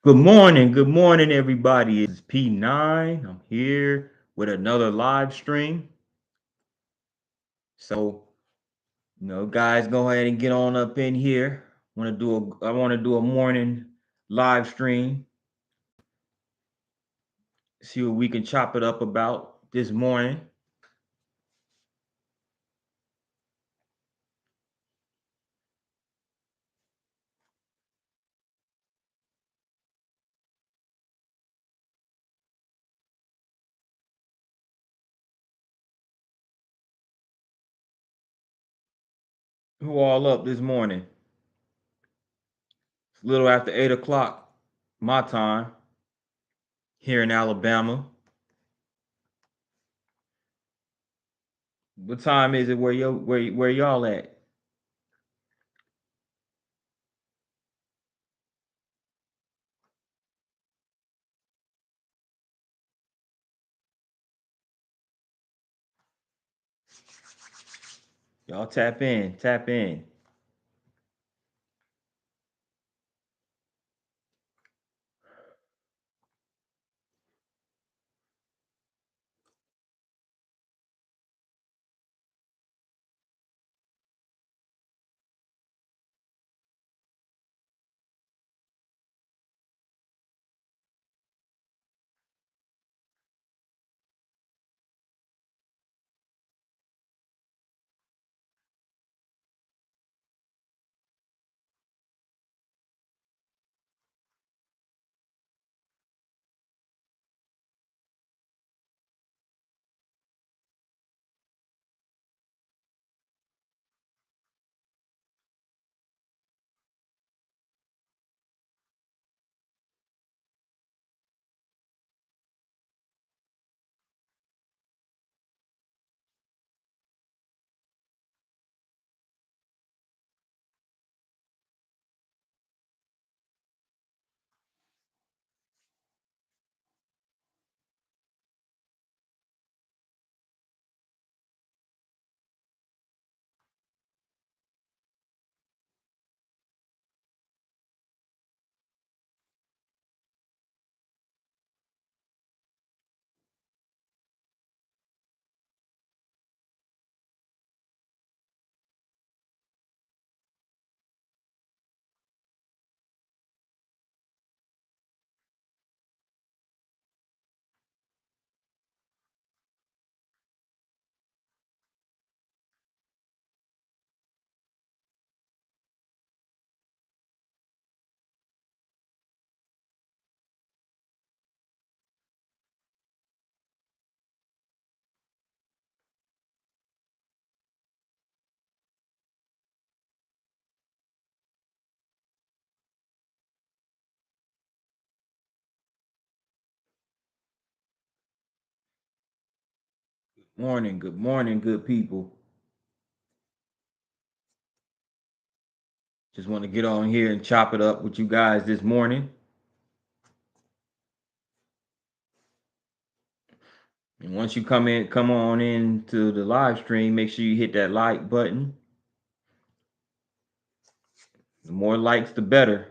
Good morning, everybody. It's P9. I'm here with another live stream. So, guys, go ahead and get on up in here. I want to do a morning live stream. See what we can chop it up about this morning. Who all up this morning? It's a little after 8 o'clock my time here in Alabama. What time is it where y'all at? Y'all tap in, tap in. Good morning, good people. Just want to get on here and chop it up with you guys this morning. And once you come on in to the live stream, make sure you hit that like button. The more likes, the better.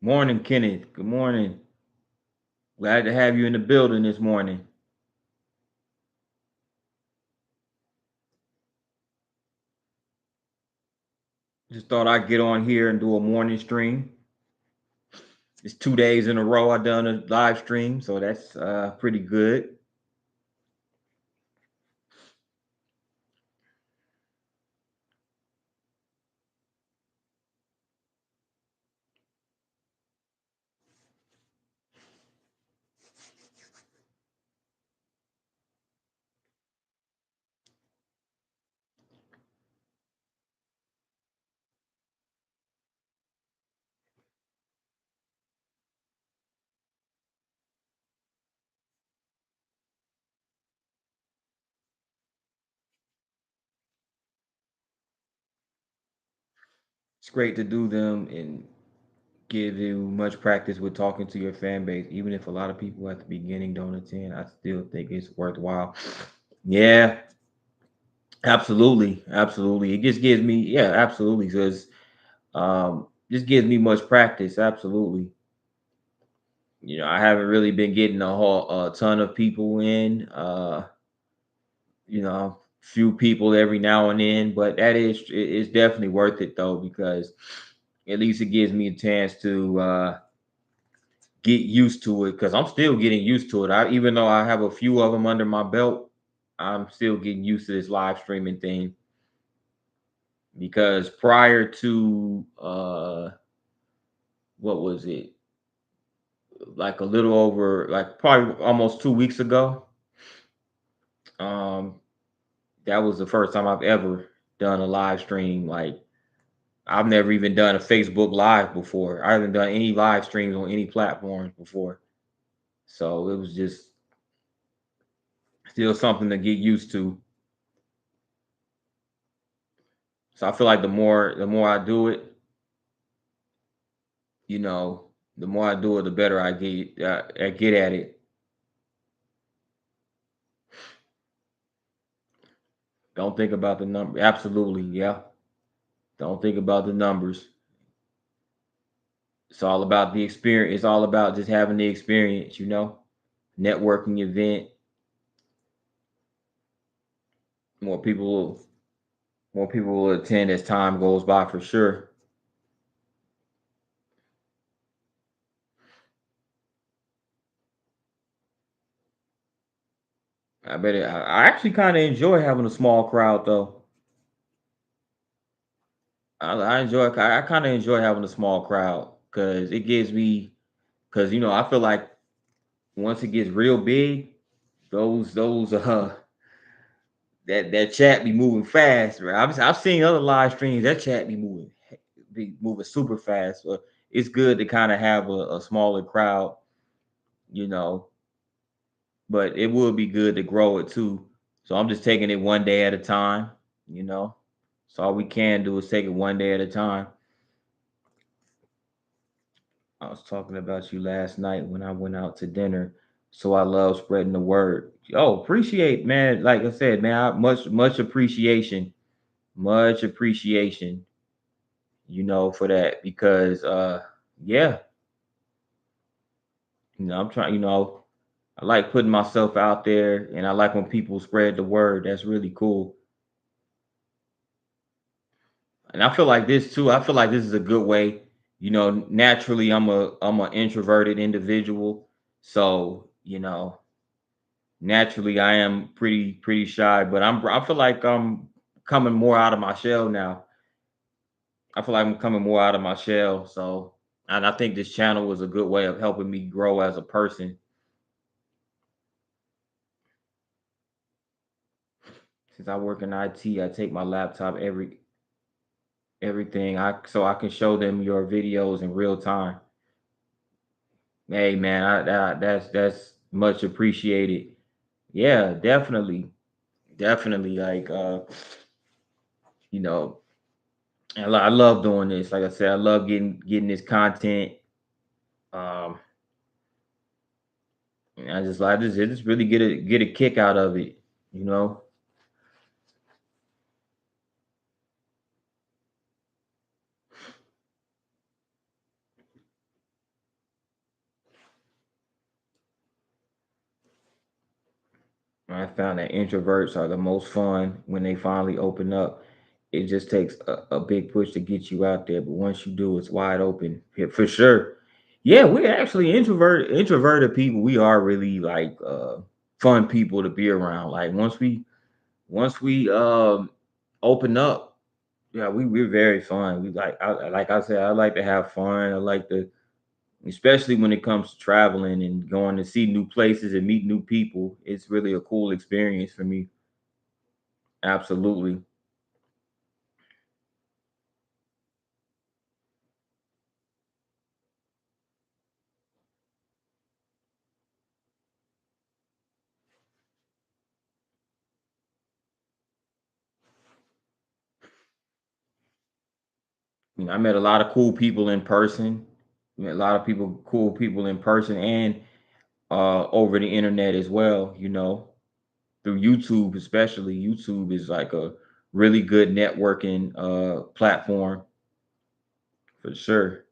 Morning, Kenneth. Good morning. Glad to have you in the building this morning. Just thought I'd get on here and do a morning stream. It's 2 days in a row I done a live stream, so that's pretty good. It's great to do them and give you much practice with talking to your fan base. Even if a lot of people at the beginning don't attend, I still think it's worthwhile. Yeah, Absolutely, absolutely. It just gives me, yeah, absolutely. Because just gives me much practice. Absolutely. I haven't really been getting a ton of people in. Few people every now and then, but it's definitely worth it though, because at least it gives me a chance to get used to it, because I'm still getting used to it. Even though I have a few of them under my belt, I'm still getting used to this live streaming thing, because prior to what was it, like a little over, like probably almost 2 weeks ago, um that was the first time I've ever done a live stream. Like, I've never even done a Facebook Live before. I haven't done any live streams on any platforms before. So it was just still something to get used to. So I feel like the more I do it, you know, the more I do it, the better I get at it. Don't think about the number. Absolutely, yeah. Don't think about the numbers. It's all about the experience. It's all about just having the experience. Networking event. More people will more people will attend as time goes by, for sure. I actually kind of enjoy having a small crowd though. I kind of enjoy having a small crowd, because it gives me, because I feel like once it gets real big, those that chat be moving fast, right? I've seen other live streams, that chat be moving super fast. So it's good to kind of have a smaller crowd, you know, but it would be good to grow it too. So I'm just taking it one day at a time, you know. So all we can do is take it one day at a time. I was talking about you last night when I went out to dinner. So I love spreading the word. Oh, appreciate, man. Like I said, man, much appreciation. Much appreciation, for that, because yeah, I'm trying, I like putting myself out there, and I like when people spread the word. That's really cool. And I feel like this too. I feel like this is a good way. Naturally, I'm an introverted individual, so naturally I am pretty shy. But I feel like I'm coming more out of my shell now. I feel like I'm coming more out of my shell. So, and I think this channel was a good way of helping me grow as a person. Since I work in IT, I take my laptop everything I so I can show them your videos in real time. Hey man, that's much appreciated. Yeah, definitely. Definitely, like you know, I love doing this. Like I said, I love getting this content. Um and I just really get a kick out of it, you know. I found that introverts are the most fun when they finally open up. It just takes a big push to get you out there, but once you do, it's wide open. Yeah, for sure. Yeah, we're actually introverted people. We are really like fun people to be around. Like once we open up, yeah, we're very fun. Like I said, I like to have fun. I like to, especially when it comes to traveling and going to see new places and meet new people. It's really a cool experience for me. Absolutely. I met a lot of cool people in person. Met a lot of cool people in person, and over the internet as well. through YouTube, especially. YouTube is like a really good networking platform for sure.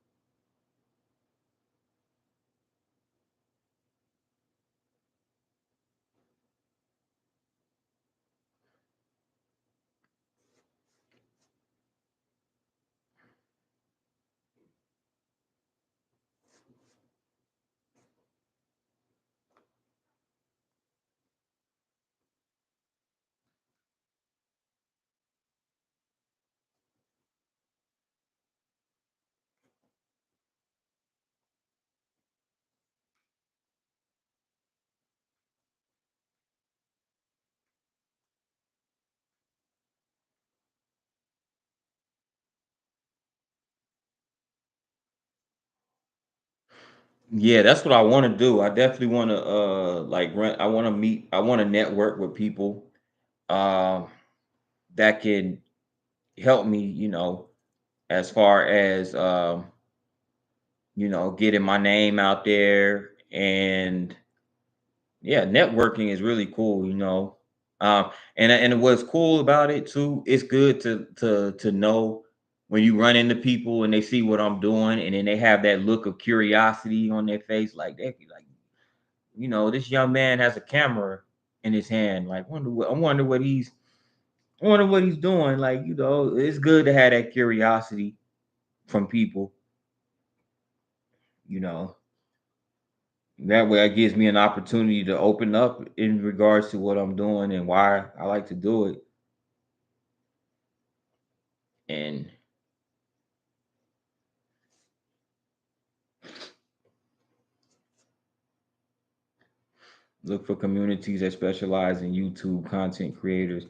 Yeah, that's what I want to do. I definitely want to like run. I want to meet. I want to network with people um that can help me. As far as getting my name out there. And yeah, networking is really cool. And what's cool about it too, it's good to know when you run into people and they see what I'm doing, and then they have that look of curiosity on their face, like they like, this young man has a camera in his hand. Like, I wonder what he's doing. Like, it's good to have that curiosity from people, you know. That way it gives me an opportunity to open up in regards to what I'm doing and why I like to do it. And look for communities that specialize in YouTube content creators.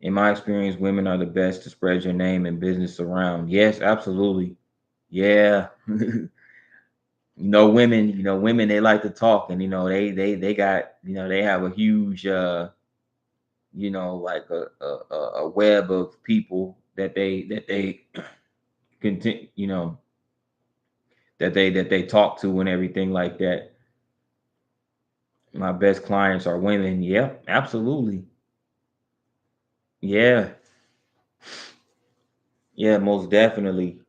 In my experience, women are the best to spread your name and business around. Yes, absolutely. Yeah. Women, they like to talk, and they got, they have a huge like a web of people that they continue, that they talk to and everything like that. My best clients are women. Yep, absolutely. Yeah, yeah, most definitely.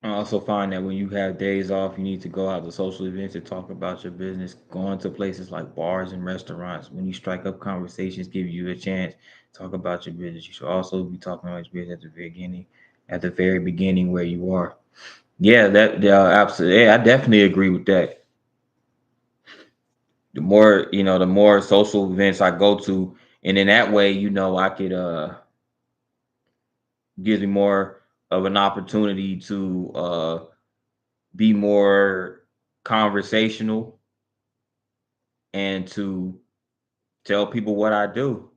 I also find that when you have days off, you need to go out to social events to talk about your business. Going to places like bars and restaurants, when you strike up conversations, give you a chance to talk about your business. You should also be talking about your business at the very beginning where you are. Yeah, that yeah, absolutely. Yeah, I definitely agree with that. The more social events I go to, and in that way, I could gives me more of an opportunity to be more conversational and to tell people what I do.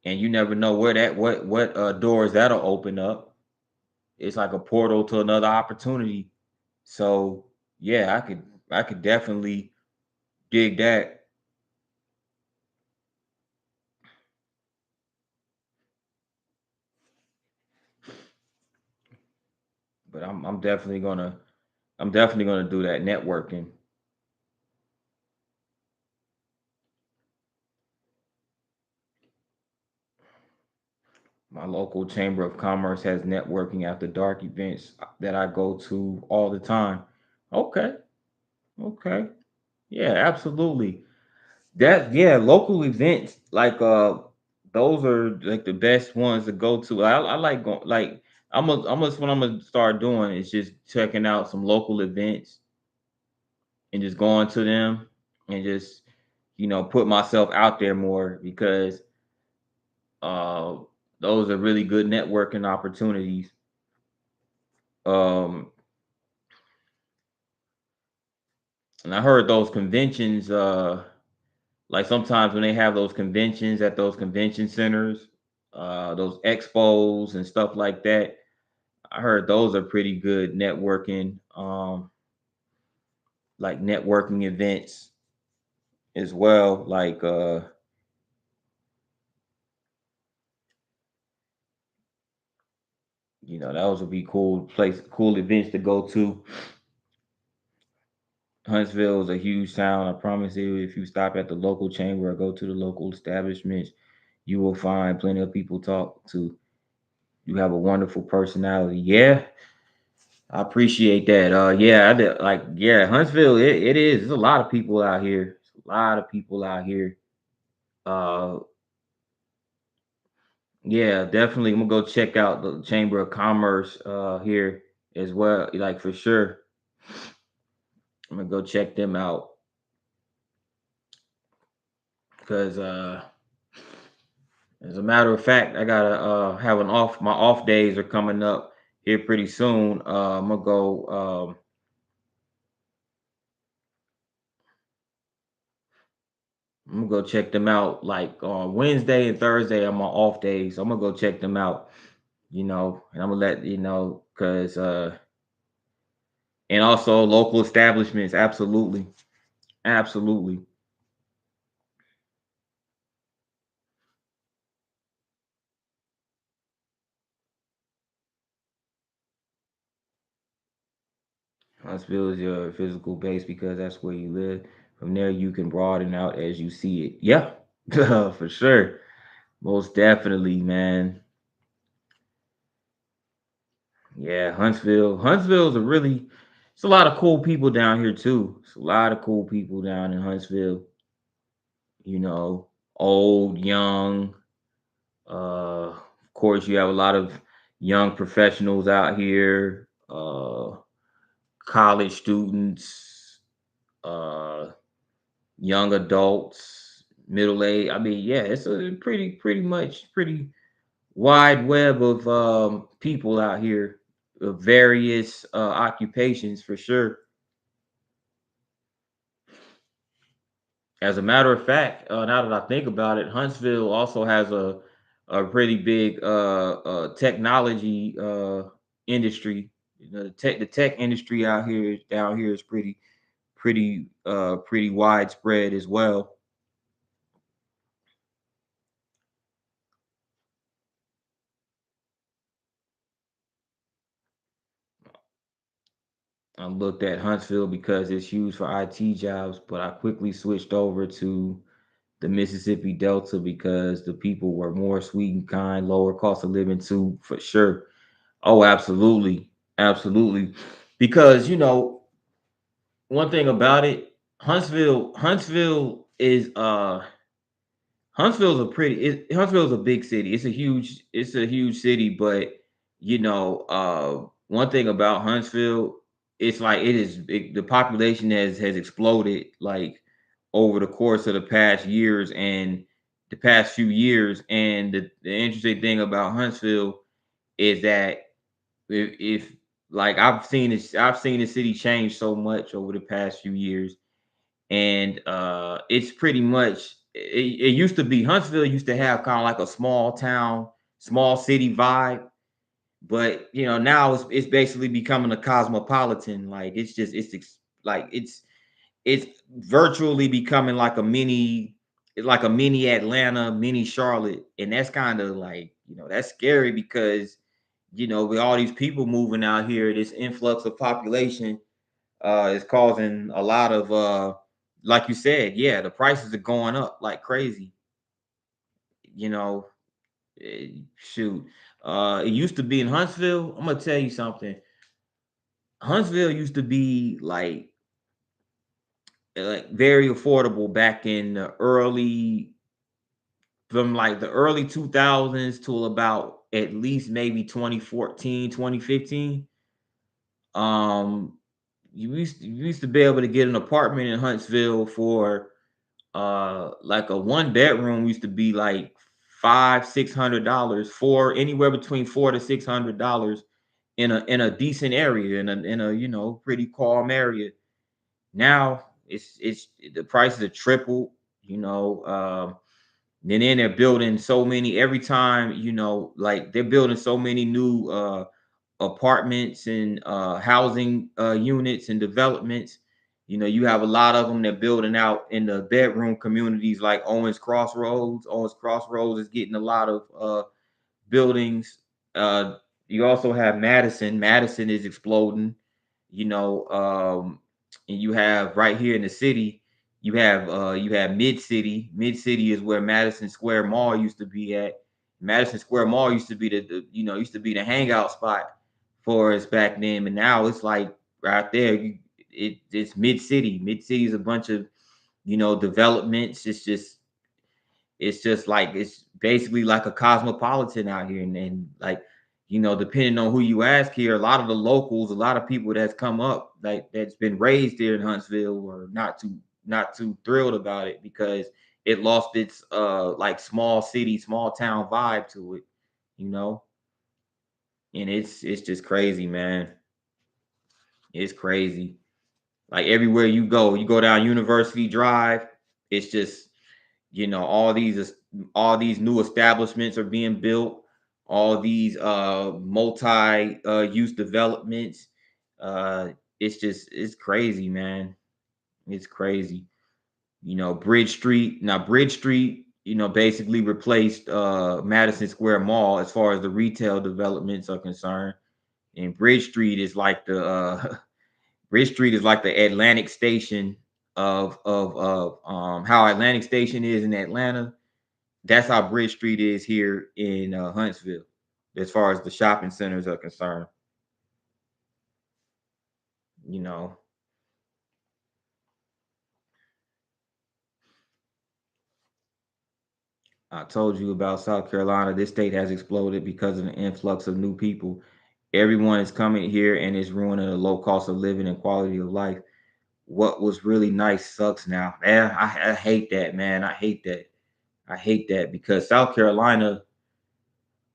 And you never know where that what doors that'll open up. It's like a portal to another opportunity. So yeah, I could definitely dig that. But I'm definitely gonna do that networking. My local chamber of commerce has networking after dark events that I go to all the time. Okay, okay. Yeah, absolutely. Yeah, local events like those are like the best ones to go to. I like going like what I'm gonna start doing is just checking out some local events and just going to them and just put myself out there more because uh those are really good networking opportunities. Um and I heard those conventions, like sometimes when they have those conventions at those convention centers, those expos and stuff like that, I heard those are pretty good networking, like networking events as well. Like those would be cool events to go to. Huntsville is a huge town. I promise you, if you stop at the local chamber or go to the local establishments, you will find plenty of people talk to. You have a wonderful personality. Yeah, I appreciate that. Yeah, I did, like, yeah, Huntsville, it is. There's a lot of people out here. There's a lot of people out here. Uh, yeah, definitely. I'm gonna go check out the Chamber of Commerce here as well. Like for sure, I'm gonna go check them out because as a matter of fact, I gotta have an off. My off days are coming up here pretty soon. I'm gonna go. I'm gonna go check them out. Like on Wednesday and Thursday, I'm on off days. So I'm gonna go check them out. And I'm gonna let you know because and also local establishments. Absolutely, absolutely. Huntsville is your physical base because that's where you live. From there, you can broaden out as you see it. Yeah, for sure. Most definitely, man. Yeah, Huntsville. Huntsville's a really, it's a lot of cool people down here too. It's a lot of cool people down in Huntsville. You know, old, young. Of course, you have a lot of young professionals out here. College students. Uh, Young adults, middle age. I mean, yeah, it's a pretty much pretty wide web of people out here of various occupations for sure. As a matter of fact, now that I think about it, Huntsville also has a pretty big technology industry. The tech industry out here down here is pretty widespread as well. I looked at Huntsville because it's used for IT jobs, but I quickly switched over to the Mississippi Delta because the people were more sweet and kind, lower cost of living too, for sure. Oh, absolutely. Absolutely. Because, one thing about it, Huntsville is Huntsville's a big city. It's a huge city, but one thing about Huntsville, it's like the population has exploded like over the course of the past years and the past few years. And the interesting thing about Huntsville is that if like I've seen the city change so much over the past few years, and it's pretty much it used to be Huntsville used to have kind of like a small town, small city vibe, but now it's basically becoming a cosmopolitan. Like it's virtually becoming like a mini Atlanta, mini Charlotte, and that's kind of like that's scary because with all these people moving out here, this influx of population is causing a lot of like you said, yeah, the prices are going up like crazy. You know, shoot. It used to be in Huntsville. I'm gonna tell you something. Huntsville used to be like very affordable back in the early from like the early 2000s to about at least maybe 2014, 2015. um you used to be able to get an apartment in Huntsville for like a one bedroom used to be like $500-600, for anywhere between $400 to $600 in a decent area, in a pretty calm area. Now it's the prices are triple. you know then they're building so many every time, like they're building so many new apartments and housing units and developments. You have a lot of them that building out in the bedroom communities like Owens Crossroads. Owens Crossroads is getting a lot of buildings. Uh, you also have Madison. Madison is exploding. You know, and you have right here in the city, you have Mid City. Mid City is where Madison Square Mall used to be at. Madison Square Mall used to be the hangout spot for us back then, but now it's like right there. It's Mid City. Mid City is a bunch of developments. It's just like it's basically like a cosmopolitan out here, and like depending on who you ask here, a lot of the locals, a lot of people that's come up like that's been raised here in Huntsville were not too thrilled about it because it lost its like small city, small town vibe to it, you know. And it's just crazy, man. It's crazy. Like everywhere you go down University Drive, it's just all these new establishments are being built, all these multi use developments. It's crazy, man. It's crazy. Bridge Street. Now Bridge Street, basically replaced Madison Square Mall as far as the retail developments are concerned. And Bridge Street is like the Bridge Street is like the Atlantic Station of how Atlantic Station is in Atlanta. That's how Bridge Street is here in Huntsville, as far as the shopping centers are concerned. You know, I told you about South Carolina. This state has exploded because of the influx of new people. Everyone is coming here and it's ruining the low cost of living and quality of life. What was really nice sucks now. Man, I hate that, man. I hate that. I hate that because South Carolina,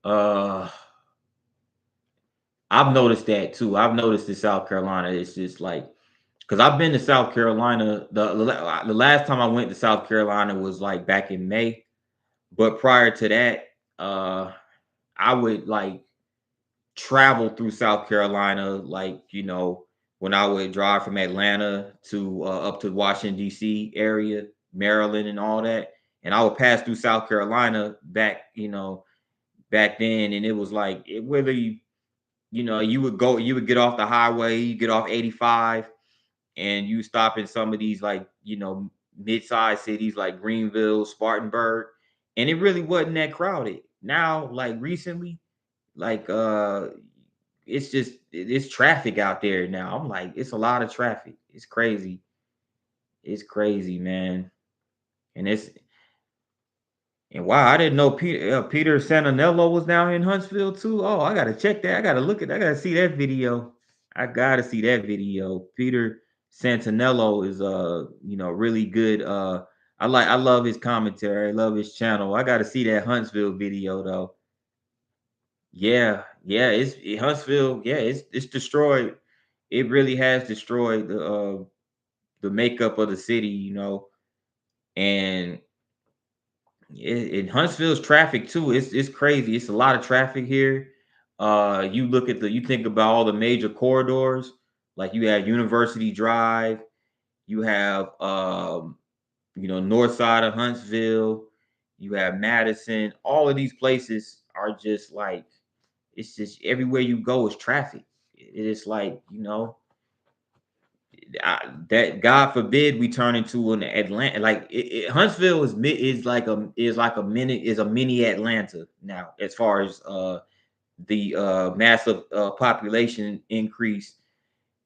uh, I've noticed that too. I've noticed in South Carolina, it's just like because I've been to South Carolina. The last time I went to South Carolina was like back in May, but prior to that, uh, I would like travel through South Carolina, like when I would drive from Atlanta to up to Washington D.C. area, Maryland, and all that, and I would pass through South Carolina back then, and it was like whether you would get off the highway, you get off 85, and you stop in some of these like mid-sized cities like Greenville, Spartanburg, and it really wasn't that crowded. Now, like recently, like it's traffic out there now. I'm like, it's a lot of traffic. It's crazy. It's crazy, man. And it's and wow, I didn't know Peter Santanello was down here in Huntsville too. Oh, I gotta check that. I gotta see that video. I gotta see that video. Peter Santanello is really good. I love his commentary. I love his channel. I gotta see that Huntsville video though. Yeah, Huntsville. Yeah, it's destroyed. It really has destroyed the makeup of the city. And in Huntsville's traffic too. It's crazy. It's a lot of traffic here. You think about all the major corridors, like you have University Drive, you have north side of Huntsville, you have Madison. All of these places are just like it's just everywhere you go is traffic. It is like that God forbid we turn into an Atlanta. Like Huntsville is a mini Atlanta now as far as the massive population increase.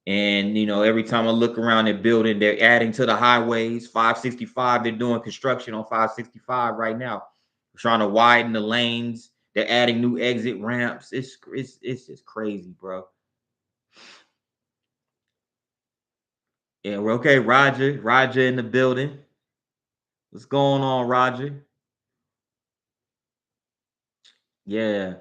And every time I look around that building, they're adding to the highways. 565, they're doing construction on 565 right now. trying to widen the lanes. They're adding new exit ramps. It's just crazy, bro. Yeah, we're okay. Roger in the building. What's going on, Roger? Yeah.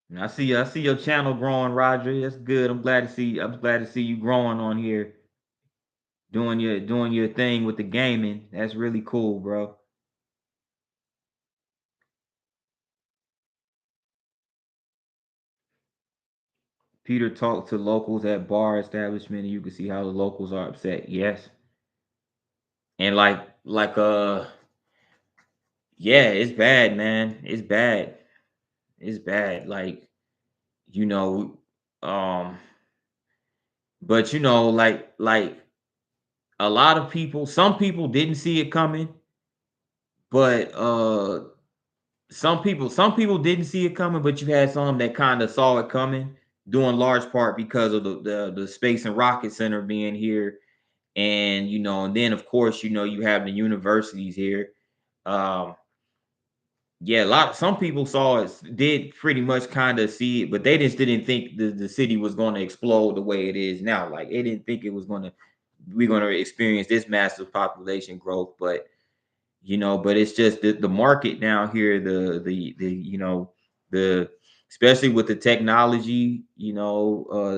And I see your channel growing, Roger. That's good. I'm glad to see you growing on here, doing your thing with the gaming. That's really cool, bro. Peter talked to locals at bar establishment, and you can see how the locals are upset. Yes. And yeah, it's bad, man. It's bad. It's bad. You know, um, but a lot of people, some people didn't see it coming, but some people didn't see it coming, but you had some that kind of saw it coming, due in large part because of the Space and Rocket Center being here. And and then of course, you have the universities here. Um, yeah, some people saw it, did pretty much kind of see it, but they just didn't think the city was going to explode the way it is now. Like they didn't think it was going to we're going to experience this massive population growth, but it's just the market down here, the especially with the technology,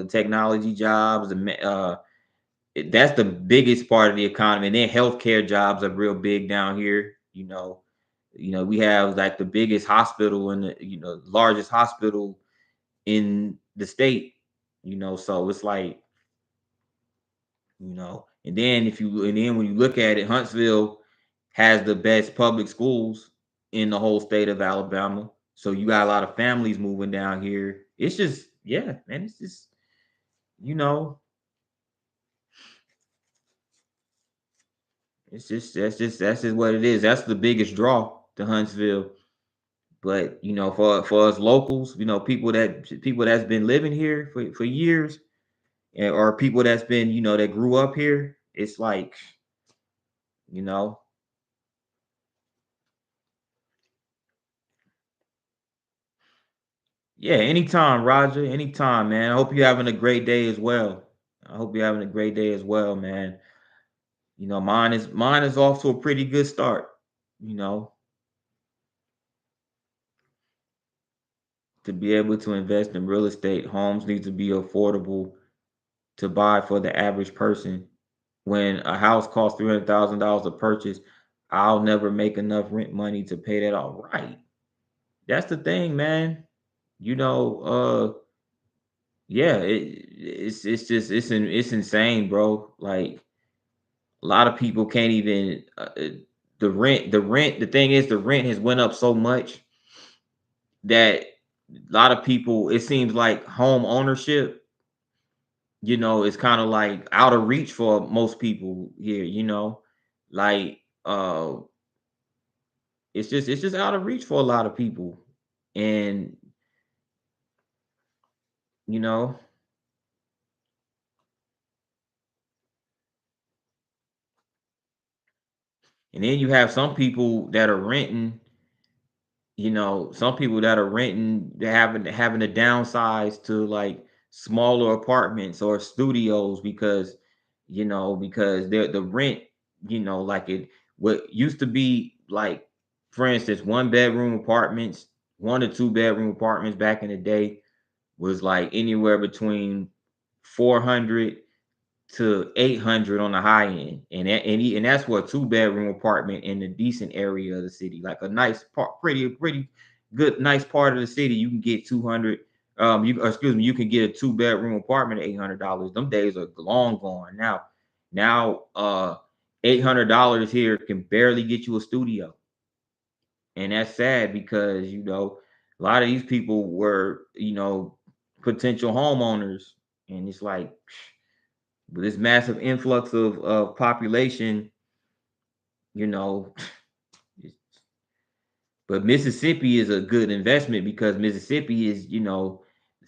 technology jobs, that's the biggest part of the economy. And then healthcare jobs are real big down here. We have like the biggest hospital and the largest hospital in the state. So it's like, and then when you look at it, Huntsville has the best public schools in the whole state of Alabama. So you got a lot of families moving down here. It's just, yeah, man, it's just, you know, that's just what it is. That's the biggest draw to Huntsville. But for us locals, people that's been living here for years, or people that's been that grew up here, it's like, you know, yeah, anytime, Roger, anytime, man. I hope you're having a great day as well. I hope you're having a great day as well, man. Mine is off to a pretty good start. You know, to be able to invest in real estate, homes need to be affordable to buy for the average person. When a house costs $300,000 to purchase, I'll never make enough rent money to pay that off. Right. That's the thing, man. You know, yeah, it's just it's insane, bro. Like a lot of people can't even the thing is the rent has went up so much that a lot of people, it seems like home ownership, is kind of like out of reach for most people here, like it's just out of reach for a lot of people. And you know and then you have some people that are renting, they're having to downsize to like smaller apartments or studios because the rent, like it what used to be like, for instance, one bedroom apartments, 1 to 2 bedroom apartments back in the day was like anywhere between 400 to 800 on the high end, and that's for a 2 bedroom apartment in a decent area of the city, like a nice part, pretty good, nice part of the city. You can get 200. Excuse me, you can get a 2 bedroom apartment at $800. Them days are long gone now. Now, $800 here can barely get you a studio, and that's sad because a lot of these people were potential homeowners, and it's like, with this massive influx of population, you know, but Mississippi is a good investment because Mississippi is,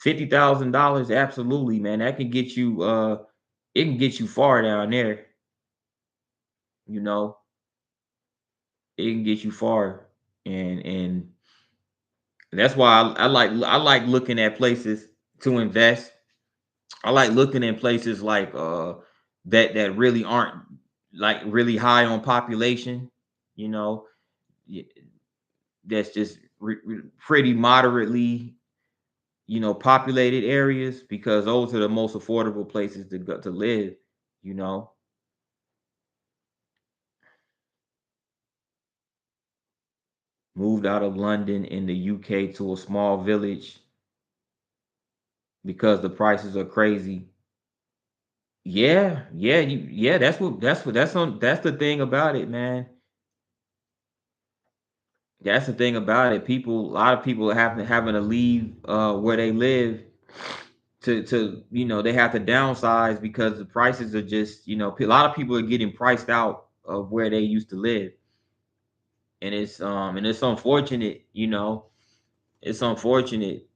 $50,000, absolutely, man. That can get you it can get you far down there, you know. It can get you far. And that's why I like looking at places to invest. I like looking at places like that really aren't like really high on population, you know, y- that's just pretty moderately, populated areas, because those are the most affordable places to go to live, you know. Moved out of London in the UK to a small village because the prices are crazy. Yeah, yeah, yeah, that's the thing about it, man. That's the thing about it. A lot of people having to leave where they live to they have to downsize because the prices are just, a lot of people are getting priced out of where they used to live. And it's unfortunate, it's unfortunate,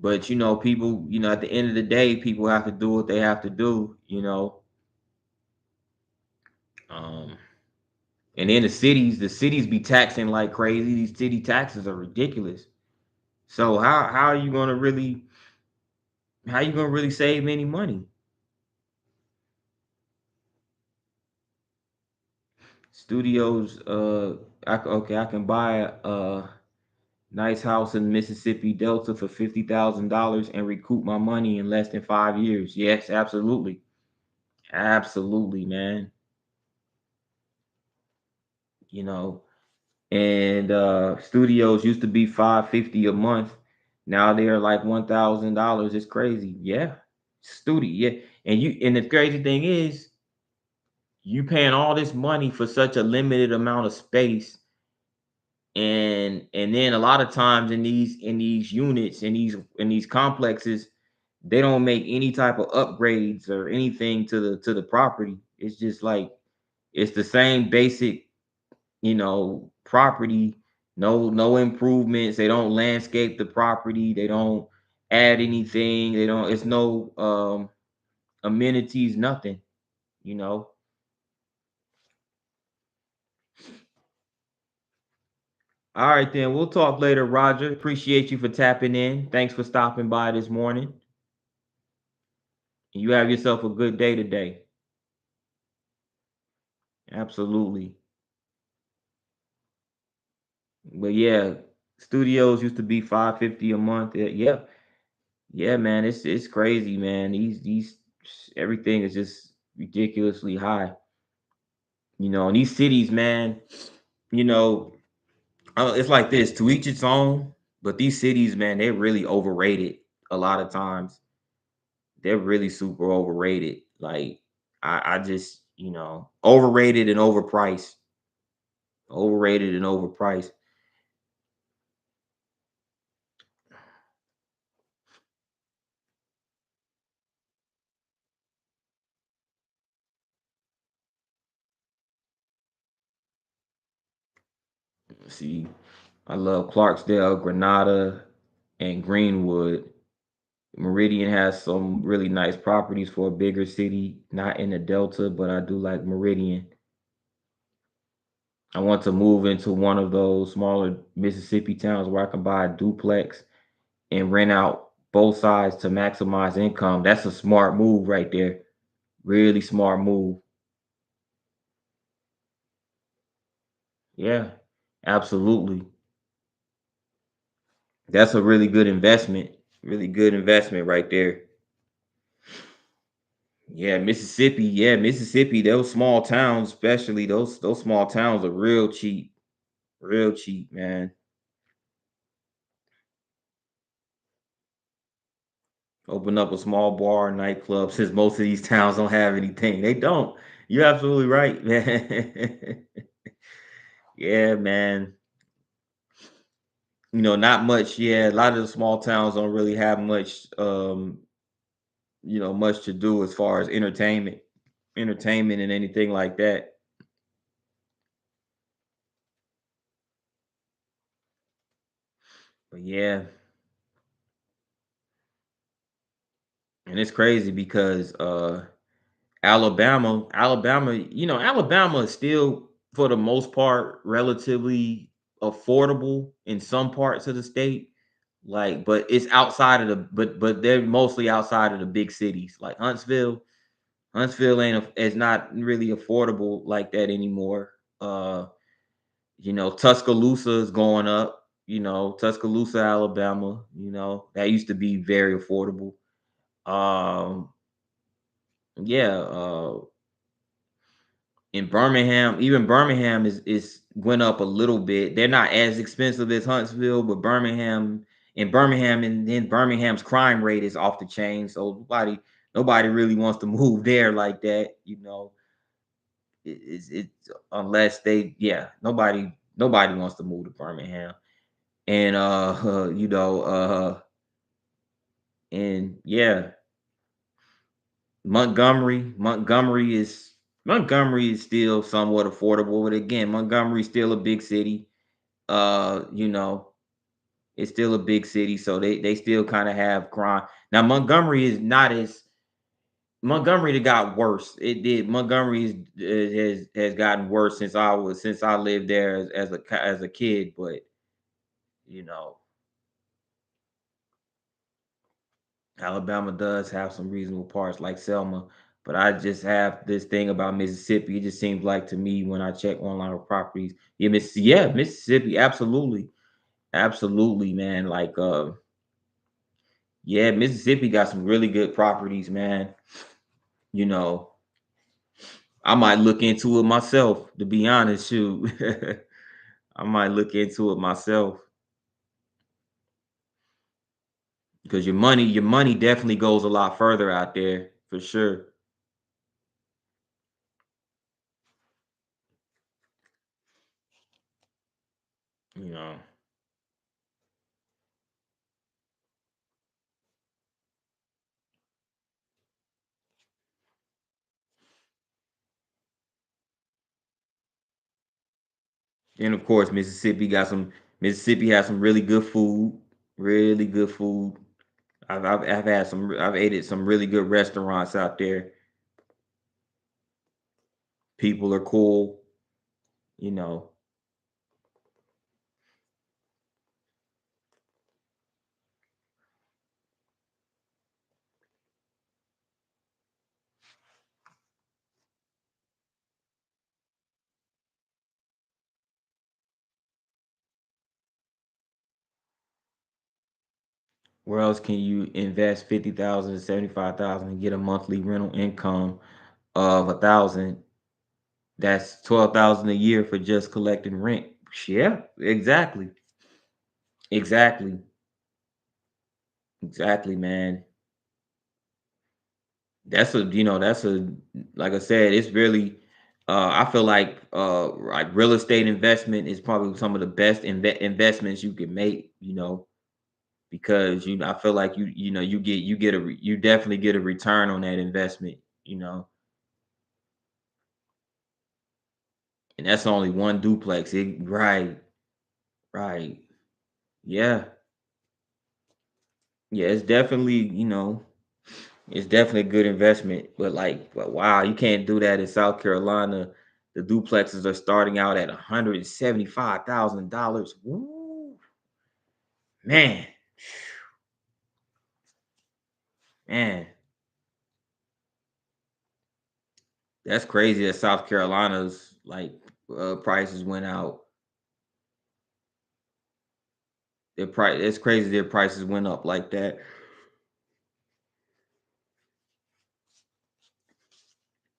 but people, at the end of the day, people have to do what they have to do. Um and then the cities be taxing like crazy. These city taxes are ridiculous. So how you gonna really save any money? Studios, okay, I can buy a nice house in Mississippi Delta for $50,000 and recoup my money in less than 5 years. Yes, absolutely. Absolutely, man. You know, and studios used to be 550 a month. Now they're like $1,000. It's crazy. Yeah. Studio, yeah. And the crazy thing is, you paying all this money for such a limited amount of space, and then a lot of times in these units, in these complexes, they don't make any type of upgrades or anything to the property. It's just like it's the same basic, property. No improvements. They don't landscape the property. They don't add anything. They don't It's no amenities, nothing, you know. All right, then we'll talk later, Roger. Appreciate you for tapping in. Thanks for stopping by this morning. You have yourself a good day today. Absolutely. But yeah, studios used to be 550 a month. Yeah. Yeah, man. It's crazy, man. These everything is just ridiculously high. And these cities, man, you know, it's like this, to each its own. But these cities, man, they're really overrated a lot of times. They're really super overrated. Like, I just, overrated and overpriced. Overrated and overpriced. See, I love Clarksdale, Granada, and Greenwood. Meridian has some really nice properties for a bigger city, not in the Delta, but I do like Meridian. I want to move into one of those smaller Mississippi towns where I can buy a duplex and rent out both sides to maximize income. That's a smart move right there. Really smart move. Yeah, absolutely. That's a really good investment. Really good investment right there. Yeah, Mississippi. Yeah, Mississippi. Those small towns, especially those small towns, are real cheap. Real cheap, man. Open up a small bar, nightclub, since most of these towns don't have anything. They don't. You're absolutely right, man. Yeah, man. Not much. Yeah, a lot of the small towns don't really have much to do as far as entertainment and anything like that. But yeah, And it's crazy because Alabama, Alabama is still for the most part relatively affordable in some parts of the state. Like, but it's outside of the but they're mostly outside of the big cities. Like Huntsville. Huntsville ain't is not really affordable like that anymore. Tuscaloosa is going up, Tuscaloosa, Alabama, that used to be very affordable. Um, yeah, in Birmingham, even Birmingham is went up a little bit. They're not as expensive as Huntsville, but Birmingham and then Birmingham's crime rate is off the chain. So nobody really wants to move there like that. It unless they nobody wants to move to Birmingham. And and yeah, Montgomery is still somewhat affordable, but again, Montgomery's still a big city. uh you know it's still a big city, so they still kind of have crime. Now Montgomery is not as Montgomery that got worse. It did. Has gotten worse since I lived there as a kid. But you know, Alabama does have some reasonable parts like Selma. But I just have this thing about Mississippi. It just seems like to me when I check online properties, Mississippi, absolutely, absolutely, man. Like, yeah, Mississippi got some really good properties, man. You know, I might look into it myself, to be honest. Shoot, I might look into it myself because your money definitely goes a lot further out there for sure. You know, and of course, Mississippi has some really good food, really good food. I've ate at some really good restaurants out there. People are cool. You know, where else can you invest 50,000 to 75,000 and get a monthly rental income of 1,000? That's 12,000 a year for just collecting rent. Yeah, exactly. Exactly. Exactly, man. That's a like I said, it's really I feel like real estate investment is probably some of the best investments you can make, because I feel like you definitely get a return on that investment, and that's only one duplex. Right, right. Yeah. Yeah, it's definitely a good investment, but wow, you can't do that in South Carolina. The duplexes are starting out at $175,000. Woo, man, man, that's crazy that South Carolina's prices went out. It's crazy their prices went up like that.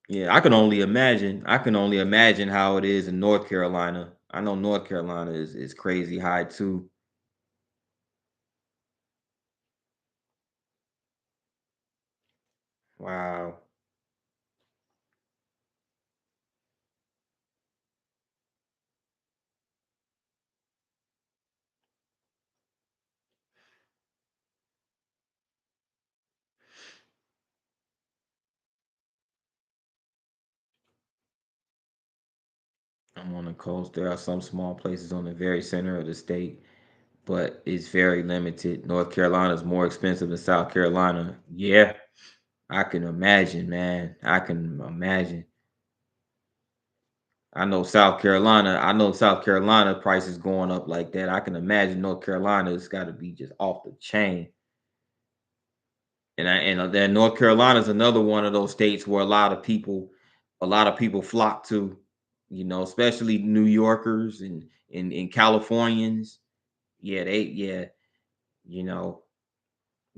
Yeah, I can only imagine how it is in North Carolina. I know North Carolina is crazy high too. Wow. I'm on the coast. There are some small places on the very center of the state, but it's very limited. North Carolina is more expensive than South Carolina. Yeah, I can imagine, man. I can imagine. I know South Carolina prices going up like that. I can imagine North Carolina has got to be just off the chain. And then North Carolina is another one of those states where a lot of people flock to, especially New Yorkers and Californians. Yeah, you know,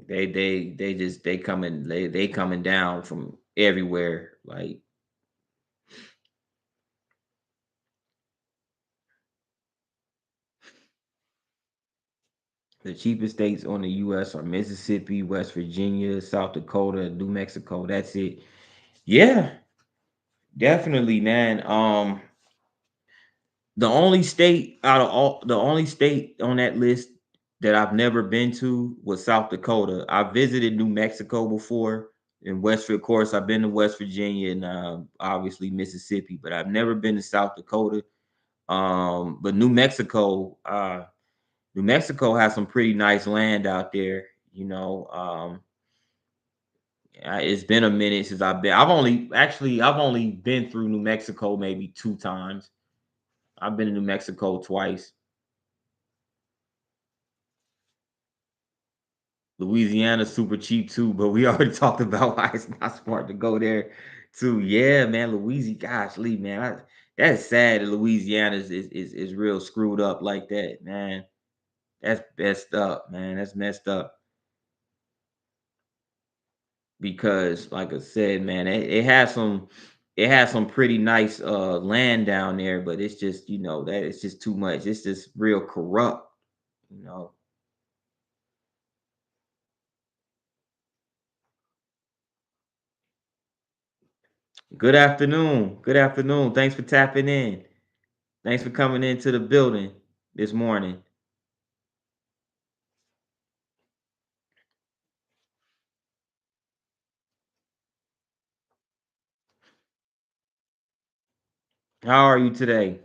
they coming down from everywhere. Like the cheapest states on the US are Mississippi, West Virginia, South Dakota, New Mexico. That's it. Yeah, definitely, man. The only state on that list that I've never been to was South Dakota. I visited New Mexico before, in of course, I've been to West Virginia and obviously Mississippi, but I've never been to South Dakota. But New Mexico has some pretty nice land out there. It's been a minute since I've been. I've only been through New Mexico maybe two times. I've been to New Mexico twice. Louisiana's super cheap too, but we already talked about why it's not smart to go there too. Yeah, man, Louisiana, gosh, Lee, man, that's sad that Louisiana is real screwed up like that, man. That's messed up, man. That's messed up because, like I said, man, it has some pretty nice land down there, but it's just that it's just too much. It's just real corrupt, you know. Good afternoon. Good afternoon. Thanks for tapping in. Thanks for coming into the building this morning. How are you today?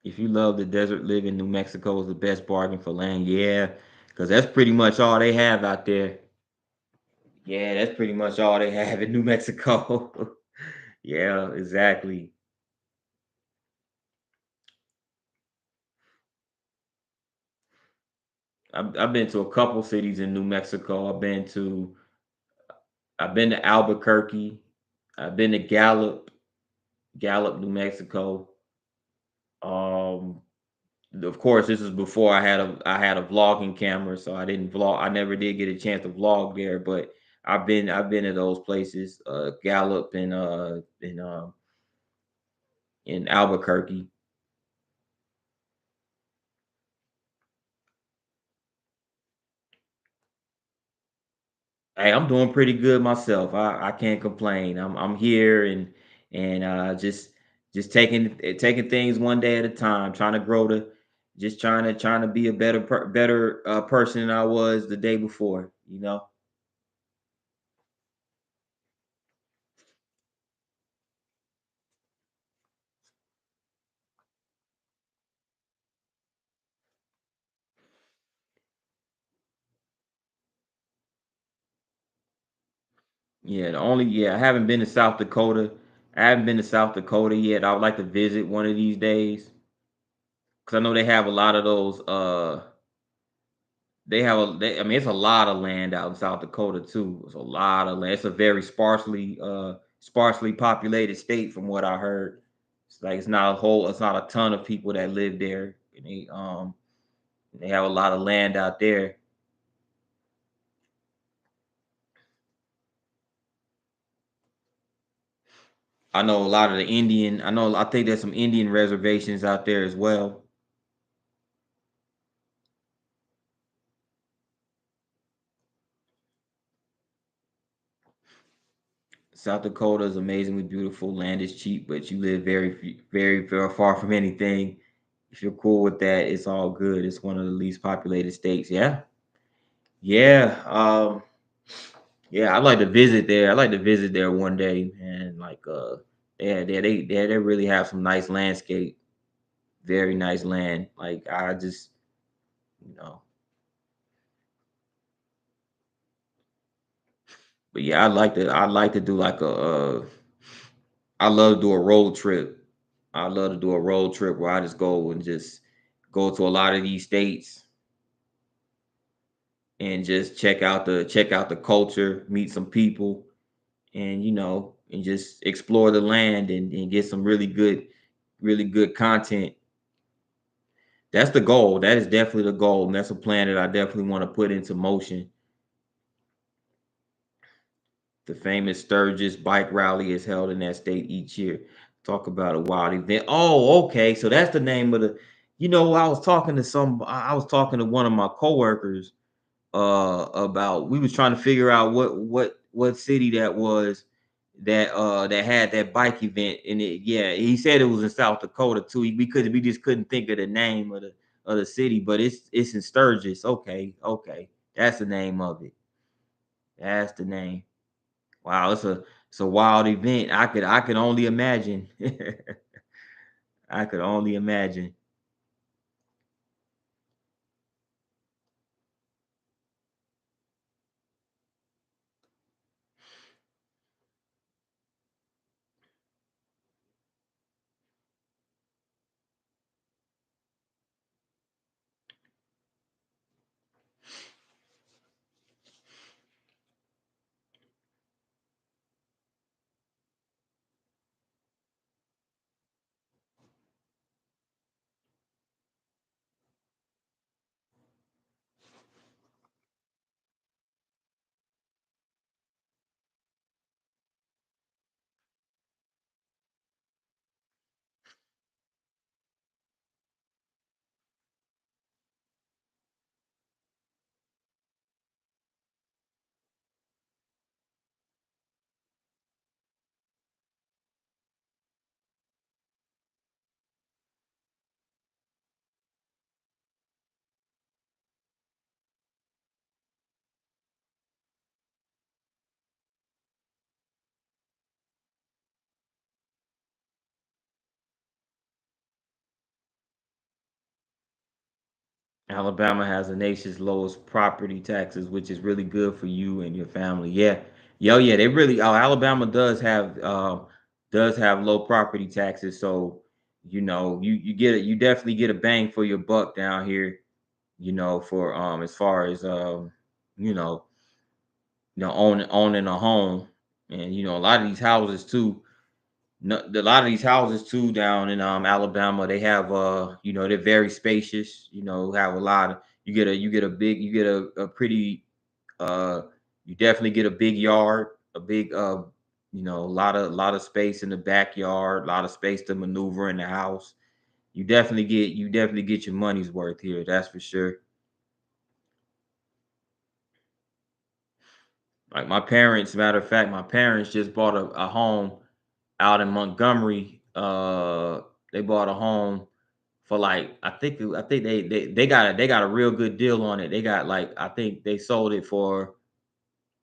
If you love the desert living, New Mexico is the best bargain for land. Yeah, because that's pretty much all they have out there. Yeah, that's pretty much all they have in New Mexico. Yeah, exactly. I've been to a couple cities in New Mexico. I've been to Albuquerque. I've been to Gallup, New Mexico. Um, of course, this is before I had a vlogging camera, so I didn't vlog. I never did get a chance to vlog there, but I've been to those places, Gallup and in Albuquerque. Hey, I'm doing pretty good myself. I can't complain. I'm here and just taking things one day at a time, trying to grow to just trying to be a better person than I was the day before. I haven't been to South Dakota. I haven't been to South Dakota yet. I would like to visit one of these days because I know they have a lot of those. I mean, it's a lot of land out in South Dakota too. It's a lot of land. It's a very sparsely populated state, from what I heard. It's not a ton of people that live there. And they have a lot of land out there. I know a lot of the Indian. I think there's some Indian reservations out there as well. South Dakota is amazingly beautiful. Land is cheap, but you live very far from anything. If you're cool with that, it's all good. It's one of the least populated states. Yeah, yeah, yeah. I'd like to visit there. I'd like to visit there one day, man. Like, Yeah, they really have some nice landscape, very nice land. Like I just, you know, but yeah, I like to do like I love to do a road trip. I love to do a road trip where I just go and just go to a lot of these states and just check out the culture, meet some people, and and just explore the land and get some really good content. That's the goal. That is definitely the goal, and that's a plan that I definitely want to put into motion. The famous Sturgis Bike Rally is held in that state each year. Talk about a wild event. Oh, okay. So that's the name of the. I was talking to one of my coworkers about, we was trying to figure out what city that was that had that bike event, and yeah, he said it was in South Dakota too. We just couldn't think of the name of the city, but it's in Sturgis. Okay, okay. That's the name of it. That's the name. Wow, it's a wild event. I could only imagine. I could only imagine. Alabama has the nation's lowest property taxes, which is really good for you and your family. Yeah, yo, yeah, they really. Alabama does have low property taxes, so you definitely get a bang for your buck down here. For as far as you know owning a home, and a lot of these houses too. No, a lot of these houses too down in Alabama, they have they're very spacious. Have a lot of you get a pretty uh you definitely get a big yard, a big a lot of space in the backyard, a lot of space to maneuver in the house. You definitely get your money's worth here, that's for sure. Like my parents, matter of fact, my parents just bought a home out in Montgomery. They bought a home for like, I think they got a real good deal on it. They got, like, I think they sold it for,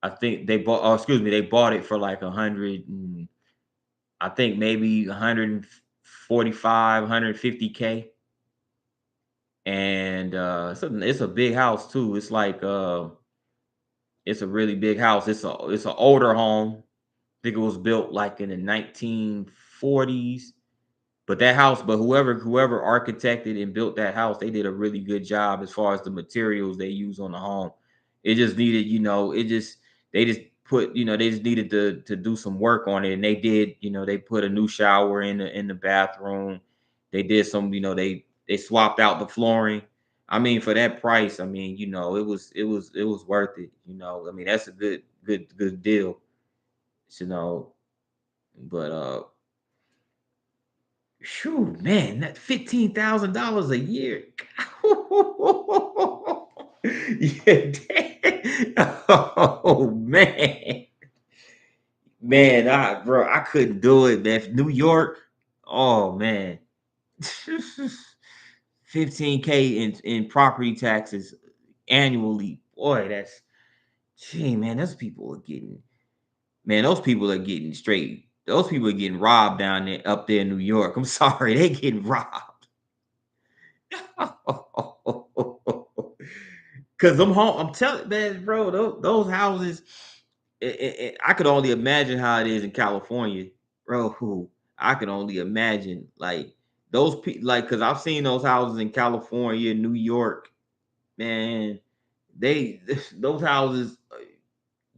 I think they bought oh excuse me, they bought it for like 100, and I think maybe 145, 150K. And it's a big house too. It's a really big house. It's an older home. I think it was built like in the 1940s. But whoever architected and built that house, they did a really good job as far as the materials they use on the home. It just needed, they just they just needed to do some work on it, and they did. They put a new shower in the bathroom. They did some, they swapped out the flooring. I mean, for that price, I mean, it was worth it. I mean, that's a good deal. You know, but Shoo, man, that $15,000 a year. Yeah, oh man, I couldn't do it, man. New York, oh man, 15K in property taxes annually. Boy, gee, man, those people are getting straight. Those people are getting robbed down there up there in New York. I'm sorry, they getting robbed. Cause I'm telling man, bro, those houses, I could only imagine how it is in California, bro. I could only imagine like those people, like, cause I've seen those houses in California, New York, man. They those houses,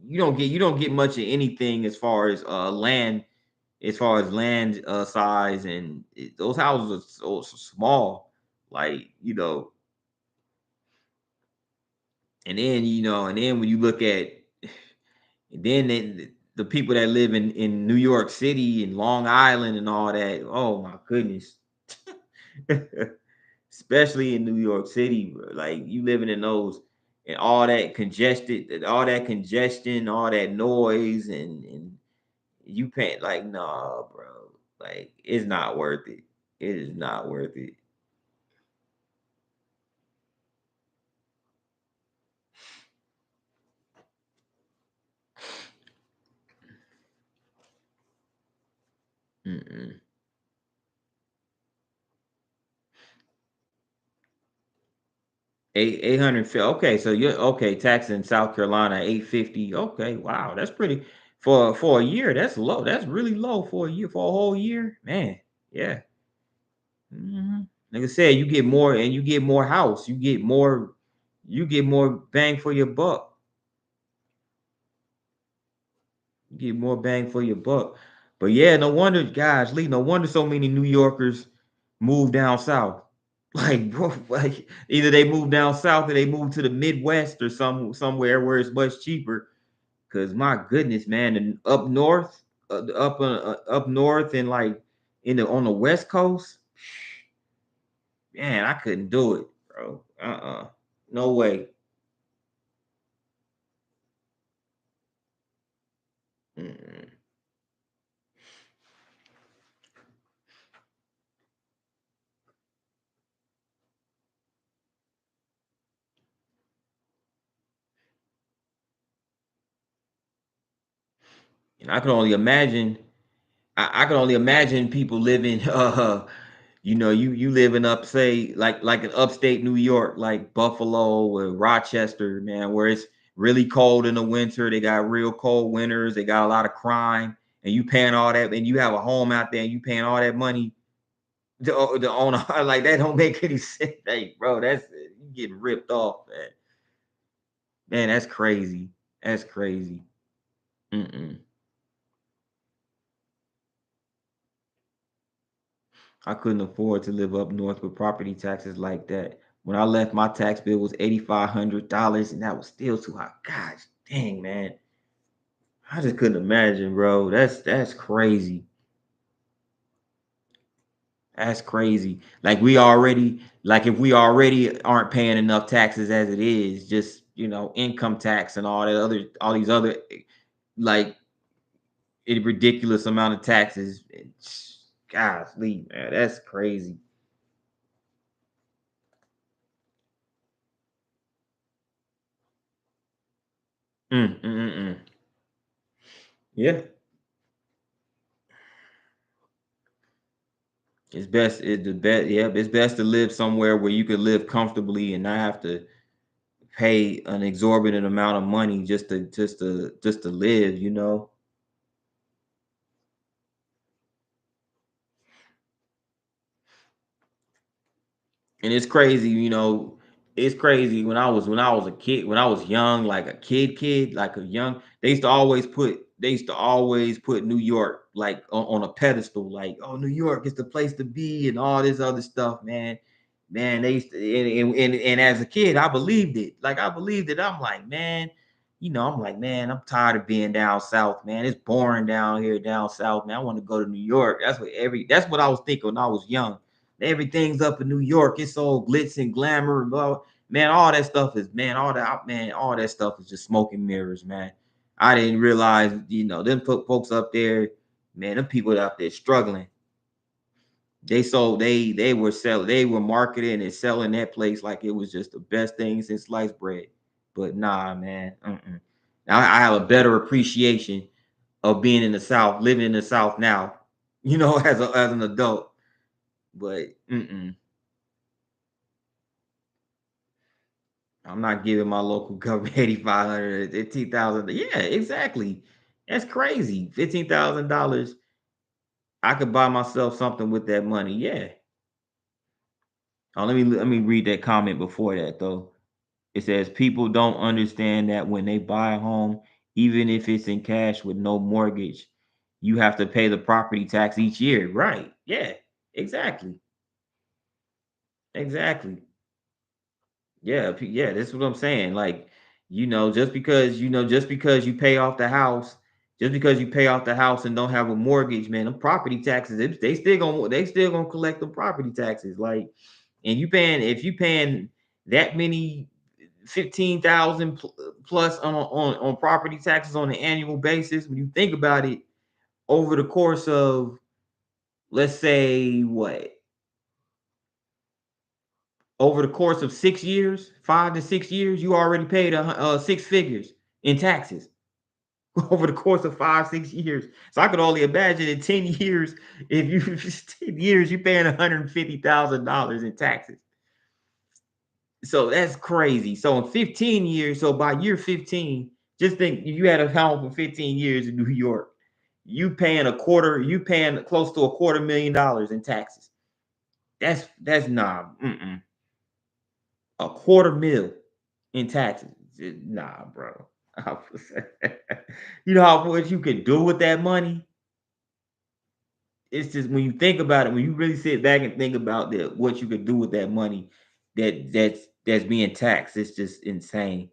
you don't get much of anything as far as land, size, and those houses are so small, like and then when you look at and then the people that live in New York City and Long Island and all that, oh my goodness. Especially in New York City, bro. Like you living in those and all that congestion, all that noise, and you pay like, nah, bro. Like it's not worth it. It is not worth it. Mm-mm. 850. Okay, so you're okay. Tax in South Carolina 850. Okay, wow, that's pretty for a year. That's low. That's really low for a year, for a whole year, man. Yeah. Like I said, you get more and you get more house. You get more bang for your buck. You get more bang for your buck. But yeah, no wonder, guys, Lee, no wonder so many New Yorkers move down south. Like, bro, like either they move down south or they move to the Midwest or somewhere where it's much cheaper. Cause my goodness, man, and up north, up north, and like on the West Coast, man, I couldn't do it, bro. No way. Mm-mm. And I can only imagine. I can only imagine people living. You living up, say, like in upstate New York, like Buffalo or Rochester, man, where it's really cold in the winter. They got real cold winters. They got a lot of crime, and you paying all that, and you have a home out there, and you paying all that money to own a like that. Don't make any sense, hey, bro. That's you getting ripped off, man. Man, that's crazy. That's crazy. Mm-mm. I couldn't afford to live up north with property taxes like that. When I left, my tax bill was $8,500, and that was still too high. Gosh dang, man. I just couldn't imagine, bro. That's crazy. That's crazy. Like if we already aren't paying enough taxes as it is, just income tax and all these other like ridiculous amount of taxes. Golly, man, that's crazy. Mm, mm, mm, mm. Yeah. It's best to live somewhere where you could live comfortably and not have to pay an exorbitant amount of money just to live. And it's crazy when I was a kid, when I was young, like a kid, like a young, they used to always put New York like on a pedestal, like, oh, New York is the place to be and all this other stuff, man. Man, they used to, and as a kid, I believed it. Like I believed it. I'm like, man, I'm tired of being down south, man. It's boring down here, down south, man. I want to go to New York. That's what I was thinking when I was young. Everything's up in New York. It's all glitz and glamour and blah. Man, all that stuff is man, all that stuff is just smoke and mirrors, man. I didn't realize, them folks up there, man, them people out there struggling. They were marketing and selling that place like it was just the best thing since sliced bread. But nah, man. Mm-mm. Now I have a better appreciation of being in the South, living in the South now, as an adult. But I'm not giving my local government 8,500, 15,000. Yeah, exactly. That's crazy. $15,000. I could buy myself something with that money. Yeah. Oh, let me read that comment before that though. It says people don't understand that when they buy a home, even if it's in cash with no mortgage, you have to pay the property tax each year. Right. Yeah. Exactly. Exactly. Yeah, yeah, that's what I'm saying. Like, just because you pay off the house, just because you pay off the house and don't have a mortgage, man, the property taxes, they still gonna collect the property taxes. Like, and if you paying that many 15,000 plus on property taxes on an annual basis, when you think about it, over the course of, let's say, what, over the course of 6 years, 5 to 6 years, you already paid six figures in taxes over the course of 5, 6 years. So I could only imagine in 10 years, if you 10 years, you're paying $150,000 in taxes. So that's crazy. So in 15 years, so by year 15, just think if you had a home for 15 years in New York, you paying close to $250,000 in taxes. That's nah. A quarter mil in taxes. Nah, bro. You know how much you could do with that money? It's just when you think about it, when you really sit back and think about what you could do with that money that's being taxed, it's just insane.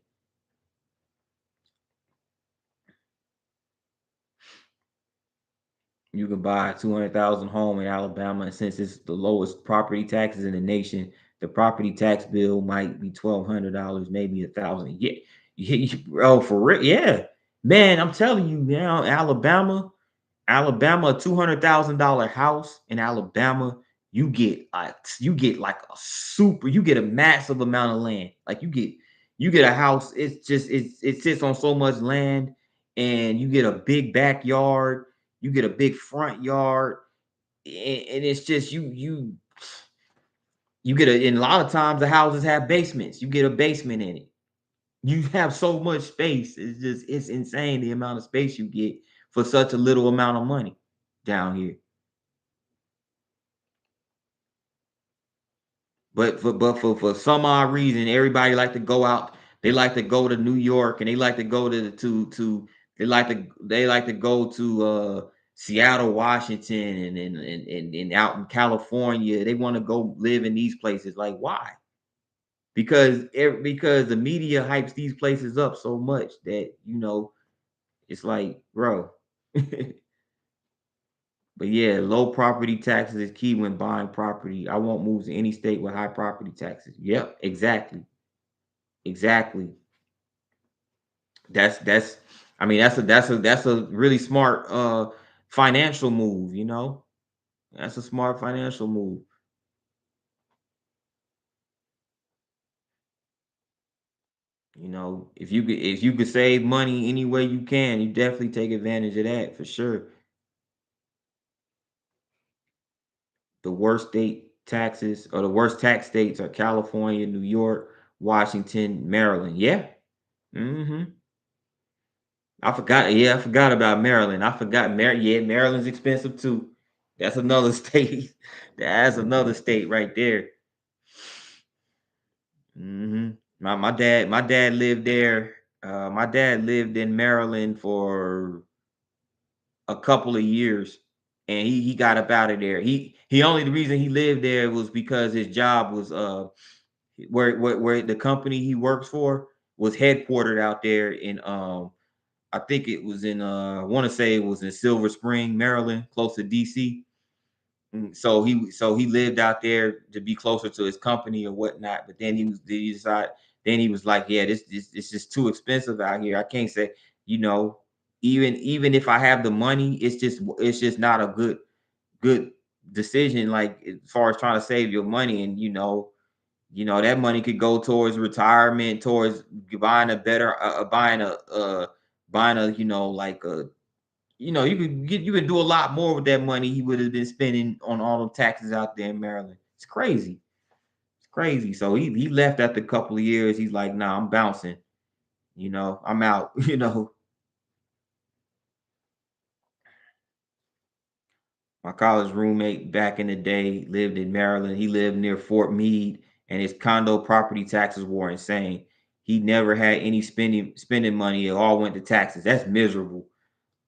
You can buy a 200,000 home in Alabama, and since it's the lowest property taxes in the nation, the property tax bill might be $1,200, maybe 1,000. Yeah, yeah, bro, for real, yeah, man. I'm telling you now, Alabama, a $200,000 house in Alabama, you get like you get a massive amount of land. Like you get a house. It sits on so much land, and you get a big backyard. You get a big front yard, and it's just you get and a lot of times the houses have basements. You get a basement in it. You have so much space. It's insane the amount of space you get for such a little amount of money down here. But for some odd reason, everybody like to go out. They like to go to New York, and they like to go they like to go to Seattle, Washington, and out in California. They want to go live in these places. Like, why? Because the media hypes these places up so much that it's like, bro. But yeah, low property taxes is key when buying property. I won't move to any state with high property taxes. Yep, exactly. Exactly. That's I mean that's a really smart financial move. That's a smart financial move. If you could save money any way you can, you definitely take advantage of that for sure. The worst state taxes or the worst tax states are California, New York, Washington, Maryland. Yeah. hmm I forgot. Yeah, I forgot about Maryland. I forgot Yeah, Maryland's expensive too. That's another state. That's another state right there. My dad lived there. My dad lived in Maryland for a couple of years, and he got up out of there. He only the reason he lived there was because his job was where the company he works for was headquartered out there in I think it was in I want to say it was in Silver Spring, Maryland, close to DC. So he lived out there to be closer to his company or whatnot. But then he decided then he was like, yeah, this it's just too expensive out here. I can't say, you know, even if I have the money, it's just not a good decision, like as far as trying to save your money. And that money could go towards retirement, towards buying a better buying a like you could do a lot more with that money he would have been spending on all the taxes out there in Maryland. It's crazy. It's crazy. So he left after a couple of years. He's like, nah, I'm bouncing. I'm out. My college roommate back in the day lived in Maryland. He lived near Fort Meade, and his condo property taxes were insane. He never had any spending money. It all went to taxes. That's miserable.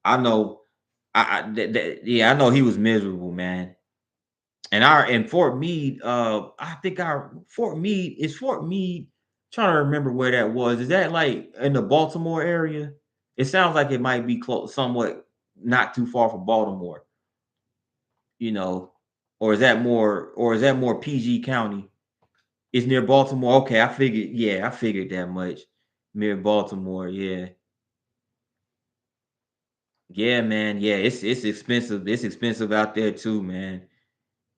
I know. Yeah, I know he was miserable, man. And our in Fort Meade, I think our Fort Meade. Trying to remember where that was. Is that like in the Baltimore area? It sounds like it might be close, somewhat not too far from Baltimore. You know, or is that more PG County? It's near Baltimore. Okay, I figured that much. Near Baltimore, yeah. Yeah, man. Yeah, it's expensive. It's expensive out there too, man.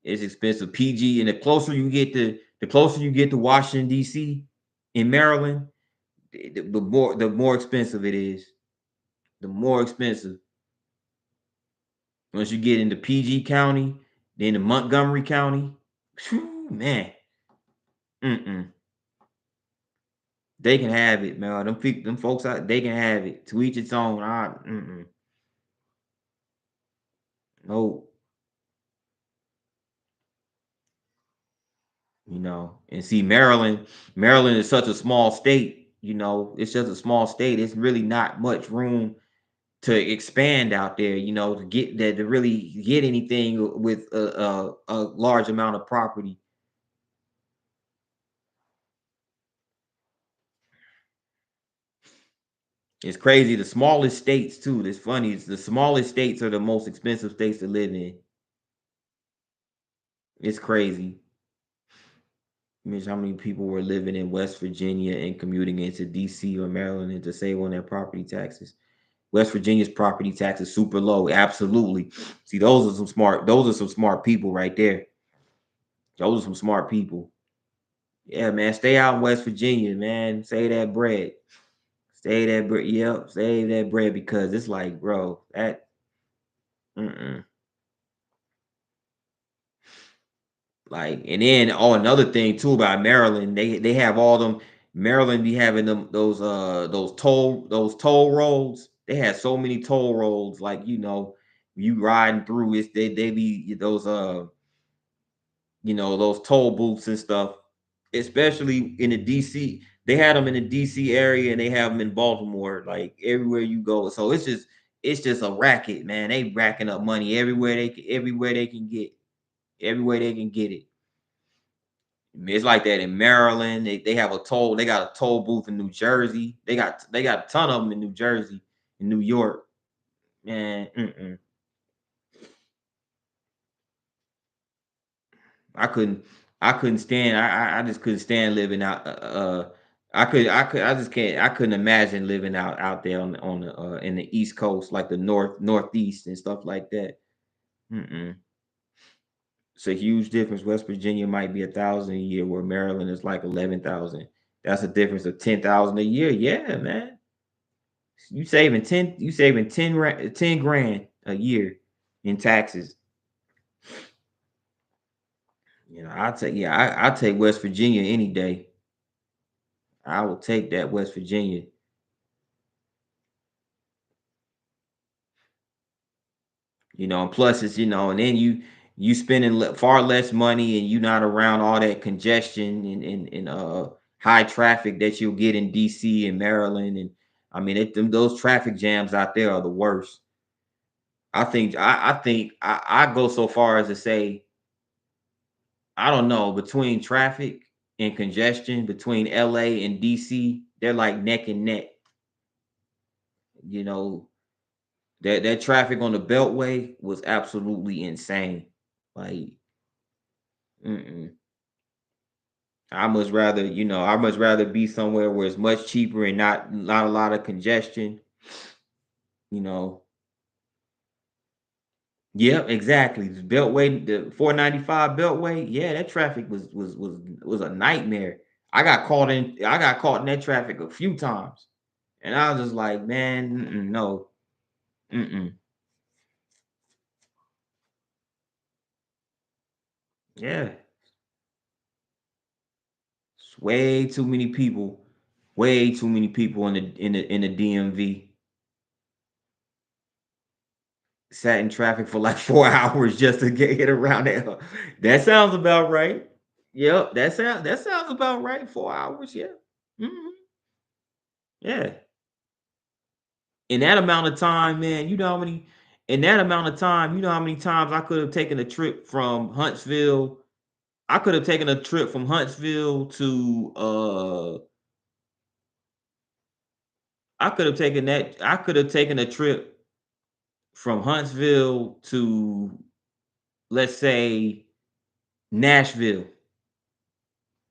It's expensive. PG, and the closer you get to Washington, DC in Maryland, the more expensive it is. The more expensive. Once you get into PG County, then to Montgomery County, whew, man. Mm-mm. They can have it, man. Them folks out, they can have it. To each its own. No, and see, Maryland is such a small state. It's just a small state. It's really not much room to expand out there. To get that to really get anything with a large amount of property. It's crazy. The smallest states too. That's funny. It's the smallest states are the most expensive states to live in. It's crazy. Imagine how many people were living in West Virginia and commuting into DC or Maryland and to save on their property taxes. West Virginia's property tax is super low. Absolutely. See, those are some smart people right there. Those are some smart people. Yeah, man. Stay out in West Virginia, man. Save that bread. Save that bread. Yep. Save that bread because it's like, bro, that mm-mm. Like, and then another thing too about Maryland, they have all them. Maryland be having those toll roads. They have so many toll roads, like you riding through it, they be those those toll booths and stuff, especially in the DC. They had them in the DC area and they have them in Baltimore, like everywhere you go. So it's just a racket, man. They racking up money everywhere they can get it. It's like that in Maryland. They have a toll. They got a toll booth in New Jersey. They got a ton of them in New Jersey, in New York. Man, I couldn't. I couldn't stand. I just couldn't stand living out. I just can't. I couldn't imagine living out there on the in the East Coast, like the Northeast and stuff like that. Mm-mm. It's a huge difference. West Virginia might be 1,000 a year, where Maryland is like 11,000. That's a difference of 10,000 a year. Yeah, man. You saving 10 grand a year in taxes. I take West Virginia any day. I will take that West Virginia. And plus it's and then you spending far less money and you not around all that congestion and high traffic that you'll get in DC and Maryland. And I mean those traffic jams out there are the worst. I go so far as to say, I don't know, between traffic and congestion between LA and DC, they're like neck and neck. You know, that traffic on the Beltway was absolutely insane. Like, mm-mm. I much rather be somewhere where it's much cheaper and not a lot of congestion. You know, Yep, exactly. The Beltway, the 495 Beltway, yeah, that traffic was a nightmare. I got caught in that traffic a few times, and I was just like, man, no, mm-mm. Yeah, it's way too many people in the DMV sat in traffic for like 4 hours just to get around there. That sounds about right. Yep, that sounds about right. 4 hours, yeah. Mhm. Yeah. In that amount of time, man, you know how many in that amount of time, you know how many times I could have taken a trip from Huntsville. I could have taken a trip from Huntsville to I could have taken a trip from Huntsville to, let's say, Nashville.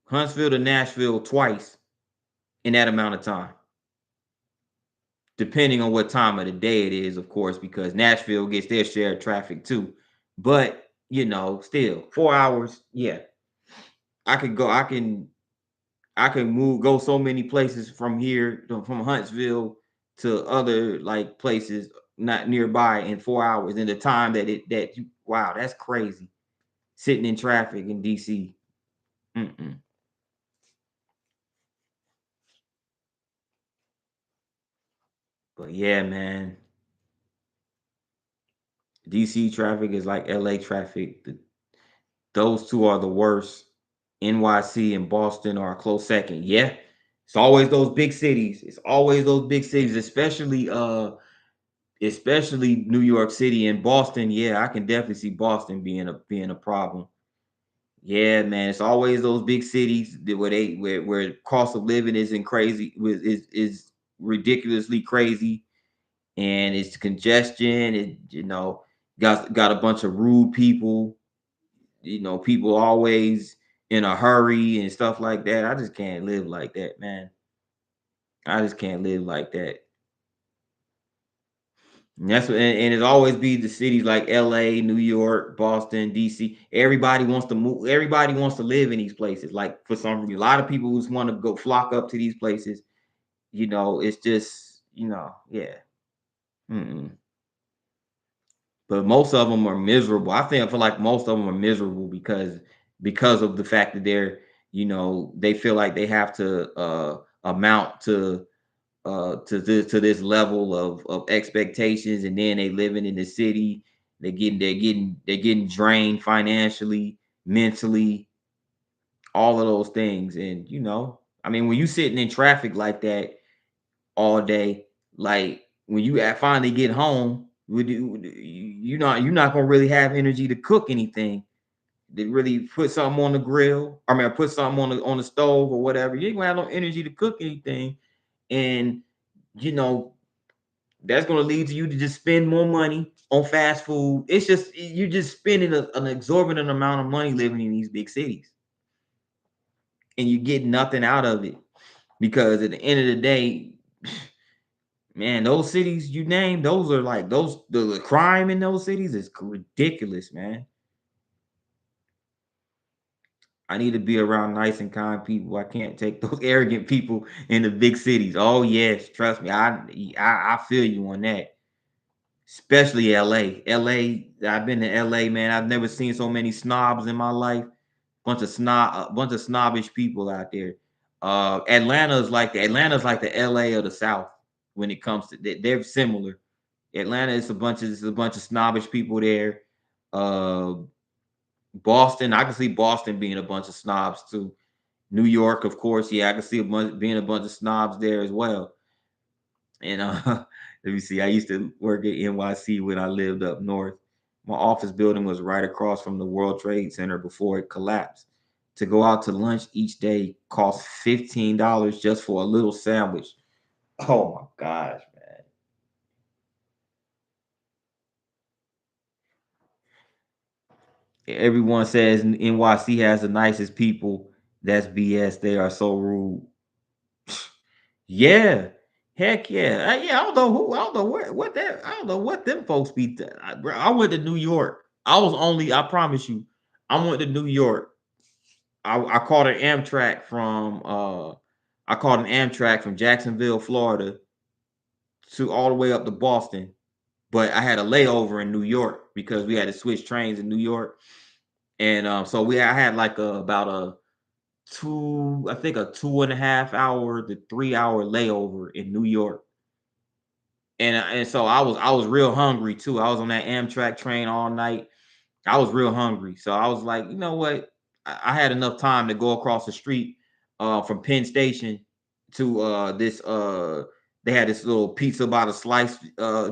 Huntsville to Nashville twice in that amount of time. Depending on what time of the day it is, of course, because Nashville gets their share of traffic too. But still 4 hours. Yeah, I could go. I can go so many places from here, from Huntsville to other like places not nearby in 4 hours. In the time wow, that's crazy. Sitting in traffic in DC. Mm-mm. But yeah, man, DC traffic is like LA traffic. Those two are the worst. NYC and Boston are a close second. Yeah. It's always those big cities. It's always those big cities, especially New York City and Boston. Yeah, I can definitely see Boston being a problem. Yeah, man. It's always those big cities where cost of living isn't crazy is ridiculously crazy, and it's congestion. Got a bunch of rude people. People always in a hurry and stuff like that. I just can't live like that, man. I just can't live like that. And it's always be the cities like LA, New York, Boston, DC. Everybody wants to move, everybody wants to live in these places. Like for some reason, a lot of people just want to go flock up to these places. It's just, yeah. Mm-mm. But most of them are miserable. I feel like most of them are miserable because of the fact that they feel like they have to amount to this level of expectations, and then they living in the city. They're getting drained financially, mentally, all of those things. And I mean, when you sitting in traffic like that all day, like when you finally get home, you're not gonna really have energy to cook anything, to really put something on the grill. I mean, put something on the stove or whatever. You ain't gonna have no energy to cook anything, and you know that's gonna lead to you to just spend more money on fast food. It's just you're just spending an exorbitant amount of money living in these big cities, and you get nothing out of it because at the end of the day, man, those cities you name, those are like the crime in those cities is ridiculous, man. I need to be around nice and kind people. I can't take those arrogant people in the big cities. Oh yes, trust me. I feel you on that. Especially LA. I've been to LA, man. I've never seen so many snobs in my life. Bunch of snobbish people out there. Atlanta's like the LA of the South when it comes to they're similar. Atlanta is a bunch of snobbish people there. Uh Boston, I can see Boston being a bunch of snobs too. New York, of course, yeah, I can see being a bunch of snobs there as well. And let me see, I used to work at NYC when I lived up north. My office building was right across from the World Trade Center before it collapsed. To go out to lunch each day cost $15 just for a little sandwich. Oh my gosh, man. Everyone says NYC has the nicest people. That's BS. They are so rude. Yeah. Heck yeah. Yeah, I don't know what that, I don't know what them folks be. Bro, I went to New York. I promise you, I went to New York. I caught an Amtrak from Jacksonville, Florida to all the way up to Boston. But I had a layover in New York because we had to switch trains in New York. And I had like about a two, I think a 2.5 hour to 3 hour layover in New York. And so I was real hungry too. I was on that Amtrak train all night. I was real hungry. So I was like, you know what? I had enough time to go across the street from Penn Station to this they had this little pizza by the slice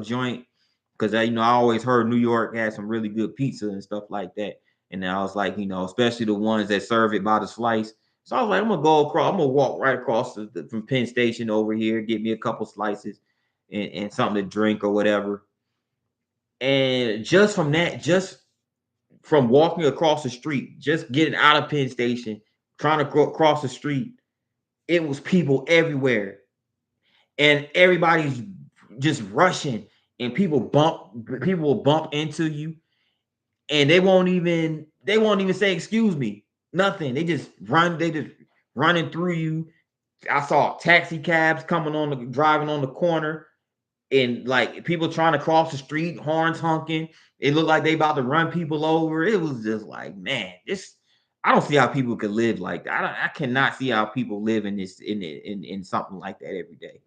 joint, because I always heard New York had some really good pizza and stuff like that. And then I was like, especially the ones that serve it by the slice. So I was like, I'm gonna walk right across from Penn Station over here, get me a couple slices and something to drink or whatever. And just from walking across the street, just getting out of Penn Station, trying to go across the street, it was people everywhere, and everybody's just rushing, and people will bump into you, and they won't even say excuse me, nothing. They just running through you. I saw taxi cabs driving on the corner, and like people trying to cross the street, horns honking. It looked like they about to run people over. It was just like, man, this. I don't see how people could live like that. I cannot see how people live in this in something like that every day.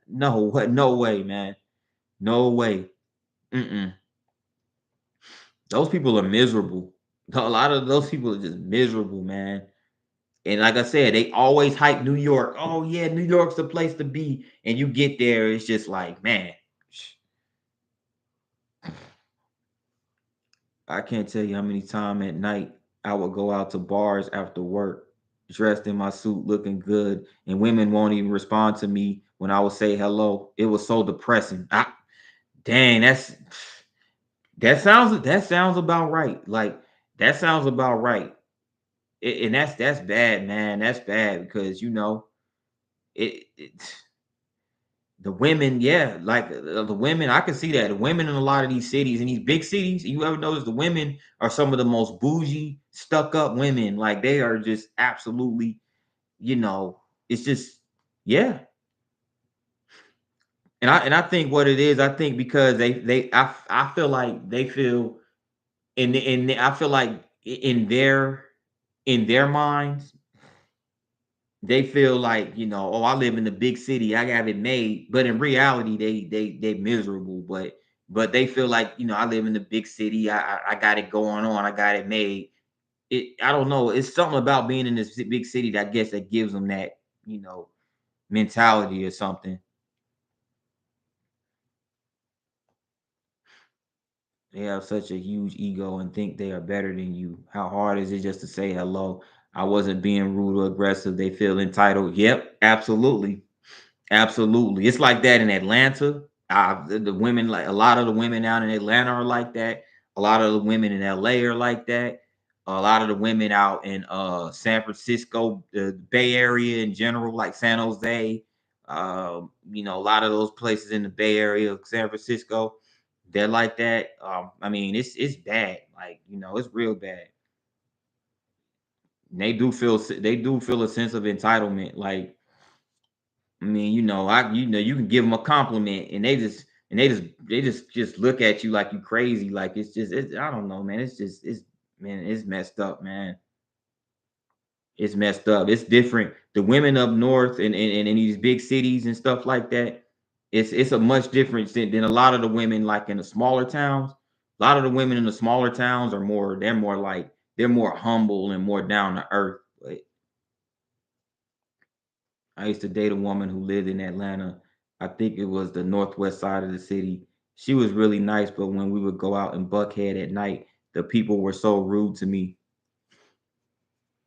No, what? No way, man. No way. Mm-mm. Those people are miserable. A lot of those people are just miserable, man. And like I said, they always hype New York. Oh yeah, New York's the place to be. And you get there, it's just like, man, I can't tell you how many times at night I would go out to bars after work, dressed in my suit, looking good, and women won't even respond to me when I would say hello. It was so depressing. Dang, that sounds about right. Like that sounds about right. And that's bad, man. That's bad because it the women, yeah, like the women, I can see that. The women in a lot of these cities, in these big cities, you ever notice the women are some of the most bougie, stuck up women. Like they are just absolutely, you know, it's just, yeah. And I think what it is, I think because I feel like they feel I feel like in their minds, they feel like, oh, I live in the big city, I got it made. But in reality, they miserable. But they feel like, I live in the big city, I got it going on, I got it made. I don't know. It's something about being in this big city that I guess that gives them that, mentality or something. They have such a huge ego and think they are better than you. How hard is it just to say hello? I wasn't being rude or aggressive. They feel entitled. Yep, absolutely. Absolutely. It's like that in Atlanta. The women, like a lot of the women out in Atlanta are like that. A lot of the women in LA are like that. A lot of the women out in San Francisco, the Bay Area in general, like San Jose, a lot of those places in the Bay Area of San Francisco, they're like that. I mean, it's bad. Like, it's real bad. And they do feel a sense of entitlement. Like, I mean, you can give them a compliment, and they just look at you like you crazy. Like I don't know, man. It's messed up, man. It's messed up. It's different. The women up north and in these big cities and stuff like that, it's a much different than a lot of the women like in the smaller towns. A lot of the women in the smaller towns they're more humble and more down to earth. But I used to date a woman who lived in Atlanta. I think it was the northwest side of the city. She was really nice, but when we would go out in Buckhead at night, the people were so rude to me.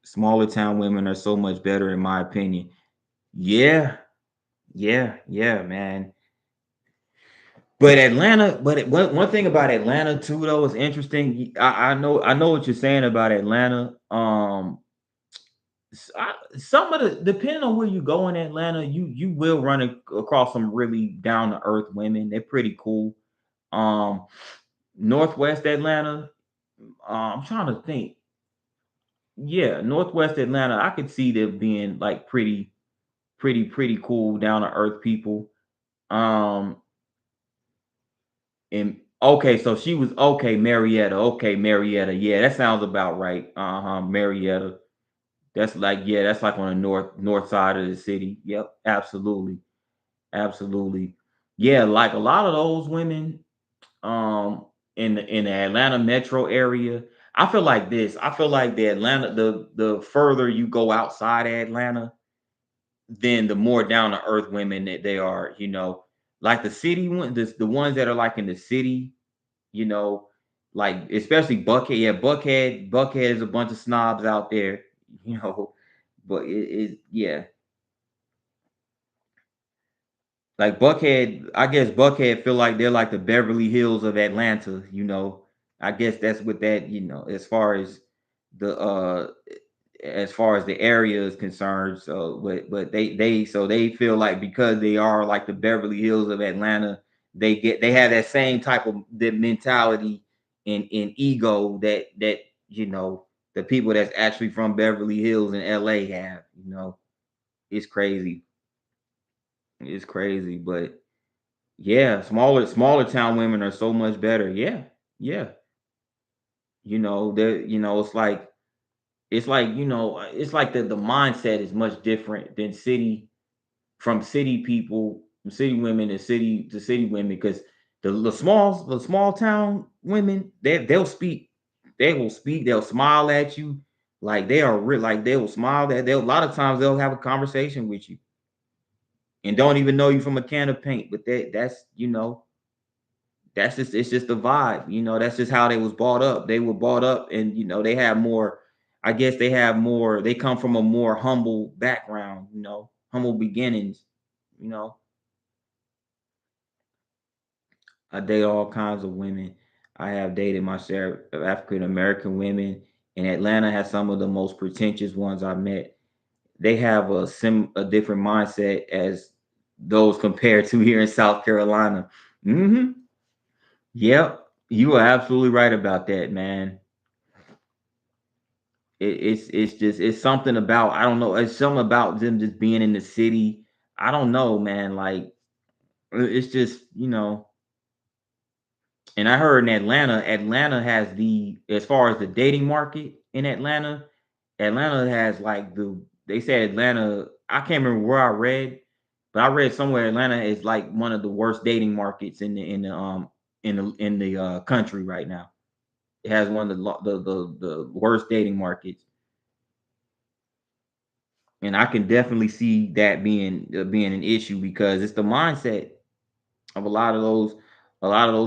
Smaller town women are so much better, in my opinion. Yeah, yeah, man. One thing about Atlanta too, though, is interesting. I know what you're saying about Atlanta. Some of the depending on where you go in Atlanta, you will run across some really down to earth women. They're pretty cool. Um, Northwest Atlanta, I'm trying to think. Yeah, Northwest Atlanta, I could see them being like pretty cool, down to earth people. Um, and Okay, so she was okay, Marietta. Okay, Marietta. Yeah, that sounds about right. Uh-huh, Marietta. That's like, yeah, that's like on the north side of the city. Yep, absolutely. Absolutely. Yeah, like a lot of those women in the Atlanta metro area, I feel like this. I feel like the further you go outside of Atlanta, then the more down to earth women that they are, like the city one, the ones that are like in the city, you know, like especially Buckhead. Yeah, Buckhead is a bunch of snobs out there, you know, but yeah, like Buckhead. I guess Buckhead feel like they're like the Beverly Hills of Atlanta, you know. I guess that's what that, the as far as the area is concerned. So, but they feel like because they are like the Beverly Hills of Atlanta, they have that same type of the mentality and ego that you know the people that's actually from Beverly Hills and LA have. It's crazy. It's crazy, but yeah, smaller town women are so much better. Yeah, yeah. It's like the mindset is much different than city people, from city women to city women, because the small town women, they will speak, they'll smile at you, like they are real, like they will smile, that they'll a lot of times they'll have a conversation with you and don't even know you from a can of paint, but that's just it's just the vibe, that's just how they was brought up. They were brought up, and they have more, I guess they come from a more humble background, humble beginnings, you know. I date all kinds of women. I have dated my share of African American women, and Atlanta has some of the most pretentious ones I met. They have a different mindset as those compared to here in South Carolina. Hmm. Yep, you are absolutely right about that, man. It's just it's something about, I don't know. It's something about them just being in the city. I don't know, man. Like it's just And I heard in Atlanta has as far as the dating market in Atlanta, Atlanta has like they said Atlanta, I can't remember where I read, but I read somewhere Atlanta is like one of the worst dating markets in the country right now. It has one of the worst dating markets, and I can definitely see that being an issue because it's the mindset of a lot of those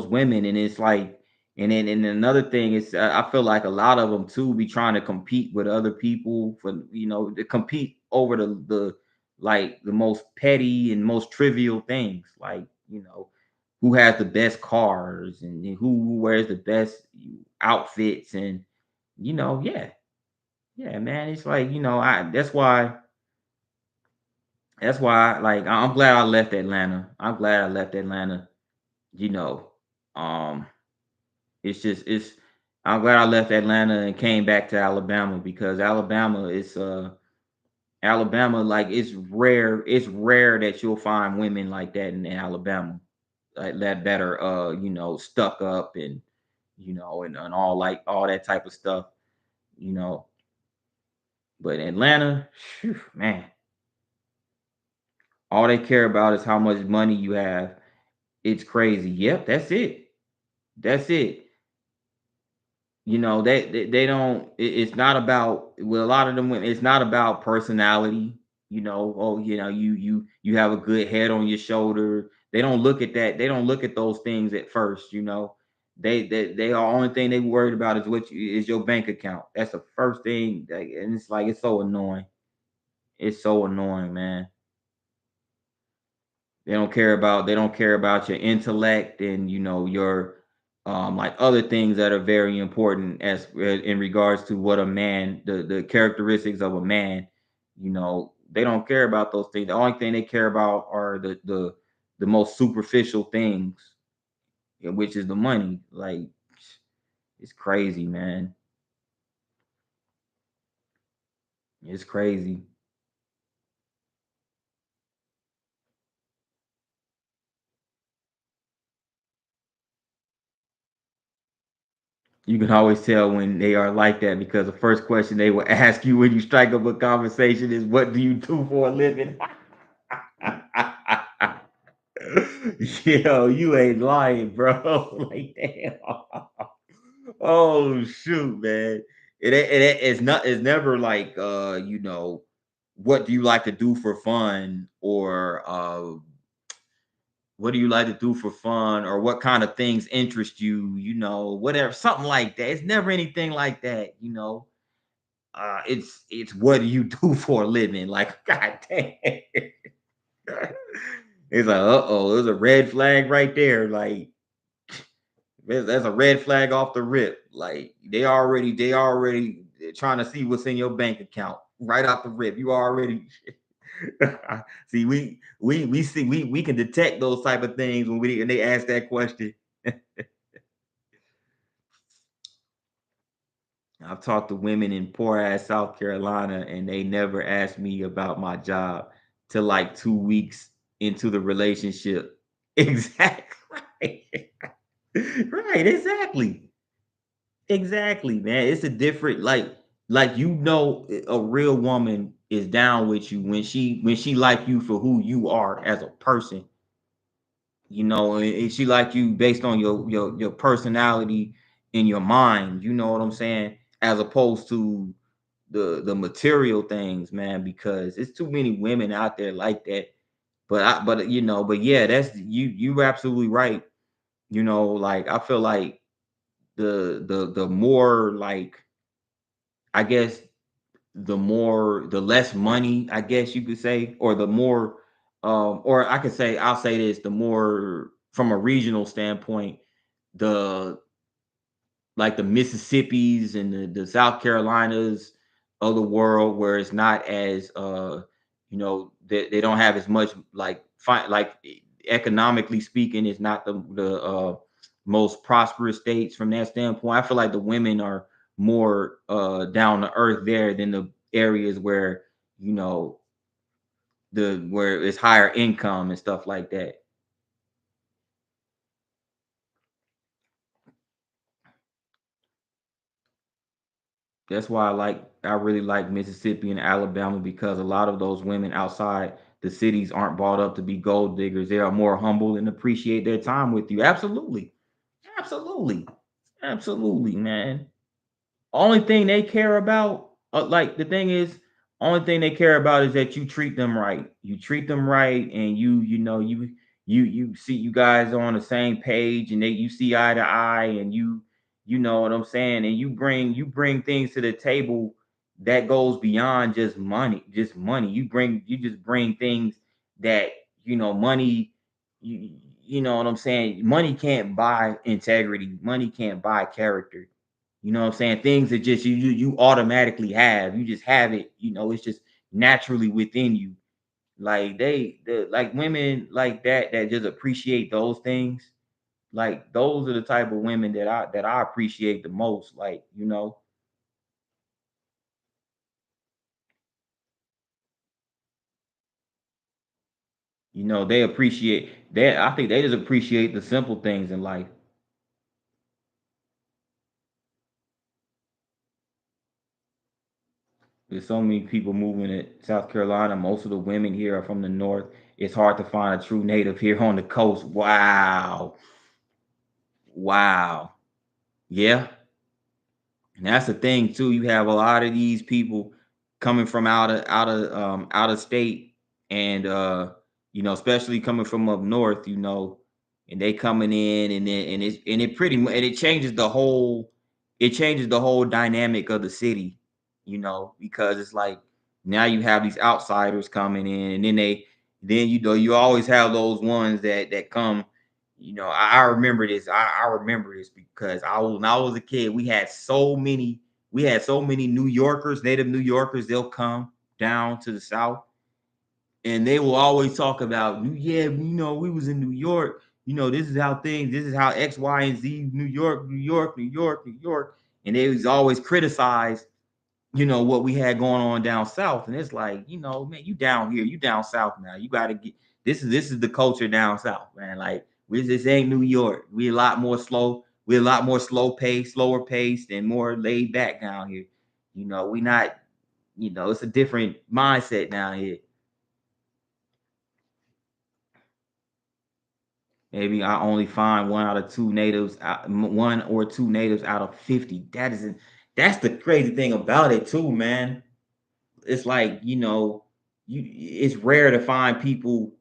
women, and it's like, and another thing is, I feel like a lot of them too be trying to compete with other people for, to compete over the like the most petty and most trivial things, like, who has the best cars and who wears the best outfits, and yeah, yeah, man. It's like, I that's why, like, I'm glad I left Atlanta. I'm glad I left Atlanta. You know, um, it's just it's. I'm glad I left Atlanta and came back to Alabama, because Alabama, like, it's rare. It's rare that you'll find women like that in Alabama, like that are stuck up, and and all, like, all that type of stuff. You know, but Atlanta, phew, man, all they care about is how much money you have. It's crazy. Yep, that's it. That's it. They don't, it's not about, with a lot of them women, it's not about personality. Oh, you have a good head on your shoulder. They don't look at that. They don't look at those things at first. They are, only thing they worried about is is your bank account. That's the first thing, and it's like, it's so annoying. It's so annoying, man. They don't care about your intellect, and your like other things that are very important, as in regards to what a man, the characteristics of a man. They don't care about those things. The only thing they care about are the most superficial things, which is the money. Like, it's crazy, man. It's crazy. You can always tell when they are like that because the first question they will ask you when you strike up a conversation is, "What do you do for a living?" Yo, you ain't lying, bro. Like, damn. Oh shoot, man. It's not. It's never like, what do you like to do for fun, or what do you like to do for fun, or what kind of things interest you, whatever, something like that. It's never anything like that. It's what do you do for a living? Like, god damn. It's like, uh-oh, there's a red flag right there. Like, that's a red flag off the rip. Like, they already trying to see what's in your bank account right off the rip. You already see, we see, we can detect those type of things when they ask that question. I've talked to women in poor ass South Carolina, and they never asked me about my job till like 2 weeks into the relationship. Exactly. Right, exactly. Exactly, man. It's a different, like, a real woman is down with you when she like you for who you are as a person, and she like you based on your personality and your mind, you know what I'm saying? As opposed to the material things, man, because it's too many women out there like that. But yeah, that's you're absolutely right. Like, I feel like the more, like, I guess, the less money, I guess you could say, or the more, or I could say, I'll say this, the more from a regional standpoint, the like the Mississippis and the South Carolinas of the world, where it's not as, they don't have as much, like, economically speaking, it's not the most prosperous states from that standpoint. I feel like the women are more down to earth there than the areas where, you know the where it's higher income and stuff like that. That's why I really like Mississippi and Alabama, because a lot of those women outside the cities aren't brought up to be gold diggers. They are more humble and appreciate their time with you. Absolutely. Absolutely. Absolutely, man. Only thing they care about, like, the thing is, only thing they care about is that you treat them right. You treat them right, and you see you guys are on the same page, and you see eye to eye, and you know what I'm saying, and you bring things to the table that goes beyond just money. Just money. You just bring things that, money. You know what I'm saying. Money can't buy integrity. Money can't buy character. You know what I'm saying? Things that just you automatically have. You just have it. It's just naturally within you. Like, like women like that just appreciate those things. Like, those are the type of women that I appreciate the most. Like, they appreciate that. I think they just appreciate the simple things in life. There's so many people moving to South Carolina. Most of the women here are from the north. It's hard to find a true native here on the coast. Wow. Wow. Yeah. And that's the thing too. You have a lot of these people coming from out of state, and especially coming from up north, and they coming in, and it pretty much, and it changes the whole dynamic of the city, because it's like, now you have these outsiders coming in, and then you always have those ones that come. I remember this. I remember this because when I was a kid, we had so many New Yorkers, native New Yorkers. They'll come down to the South, and they will always talk about, yeah, we was in New York. This is how X, Y, and Z, New York, New York, New York, New York, and they was always criticized, what we had going on down south. And it's like, man, you down here, you down south now. You got to get this is the culture down south, man. Like, this ain't New York. We a lot more slow. we're a lot more slower paced, and more laid back down here. We not, it's a different mindset down here. Maybe I only find one or two natives out of 50. That's the crazy thing about it too, man. It's like, it's rare to find people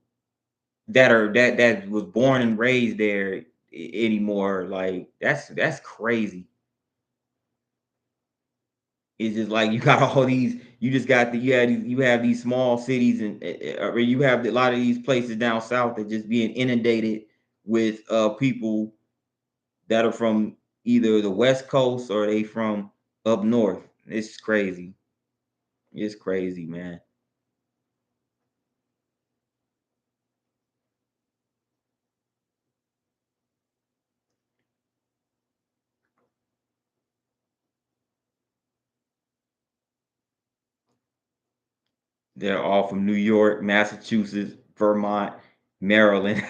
that was born and raised there anymore. Like that's crazy. It's just like you got all these, you just got the you have these small cities, and or you have a lot of these places down south that just being inundated with people that are from either the West Coast or they from up north. It's crazy. It's crazy, man. They're all from New York, Massachusetts, Vermont, Maryland.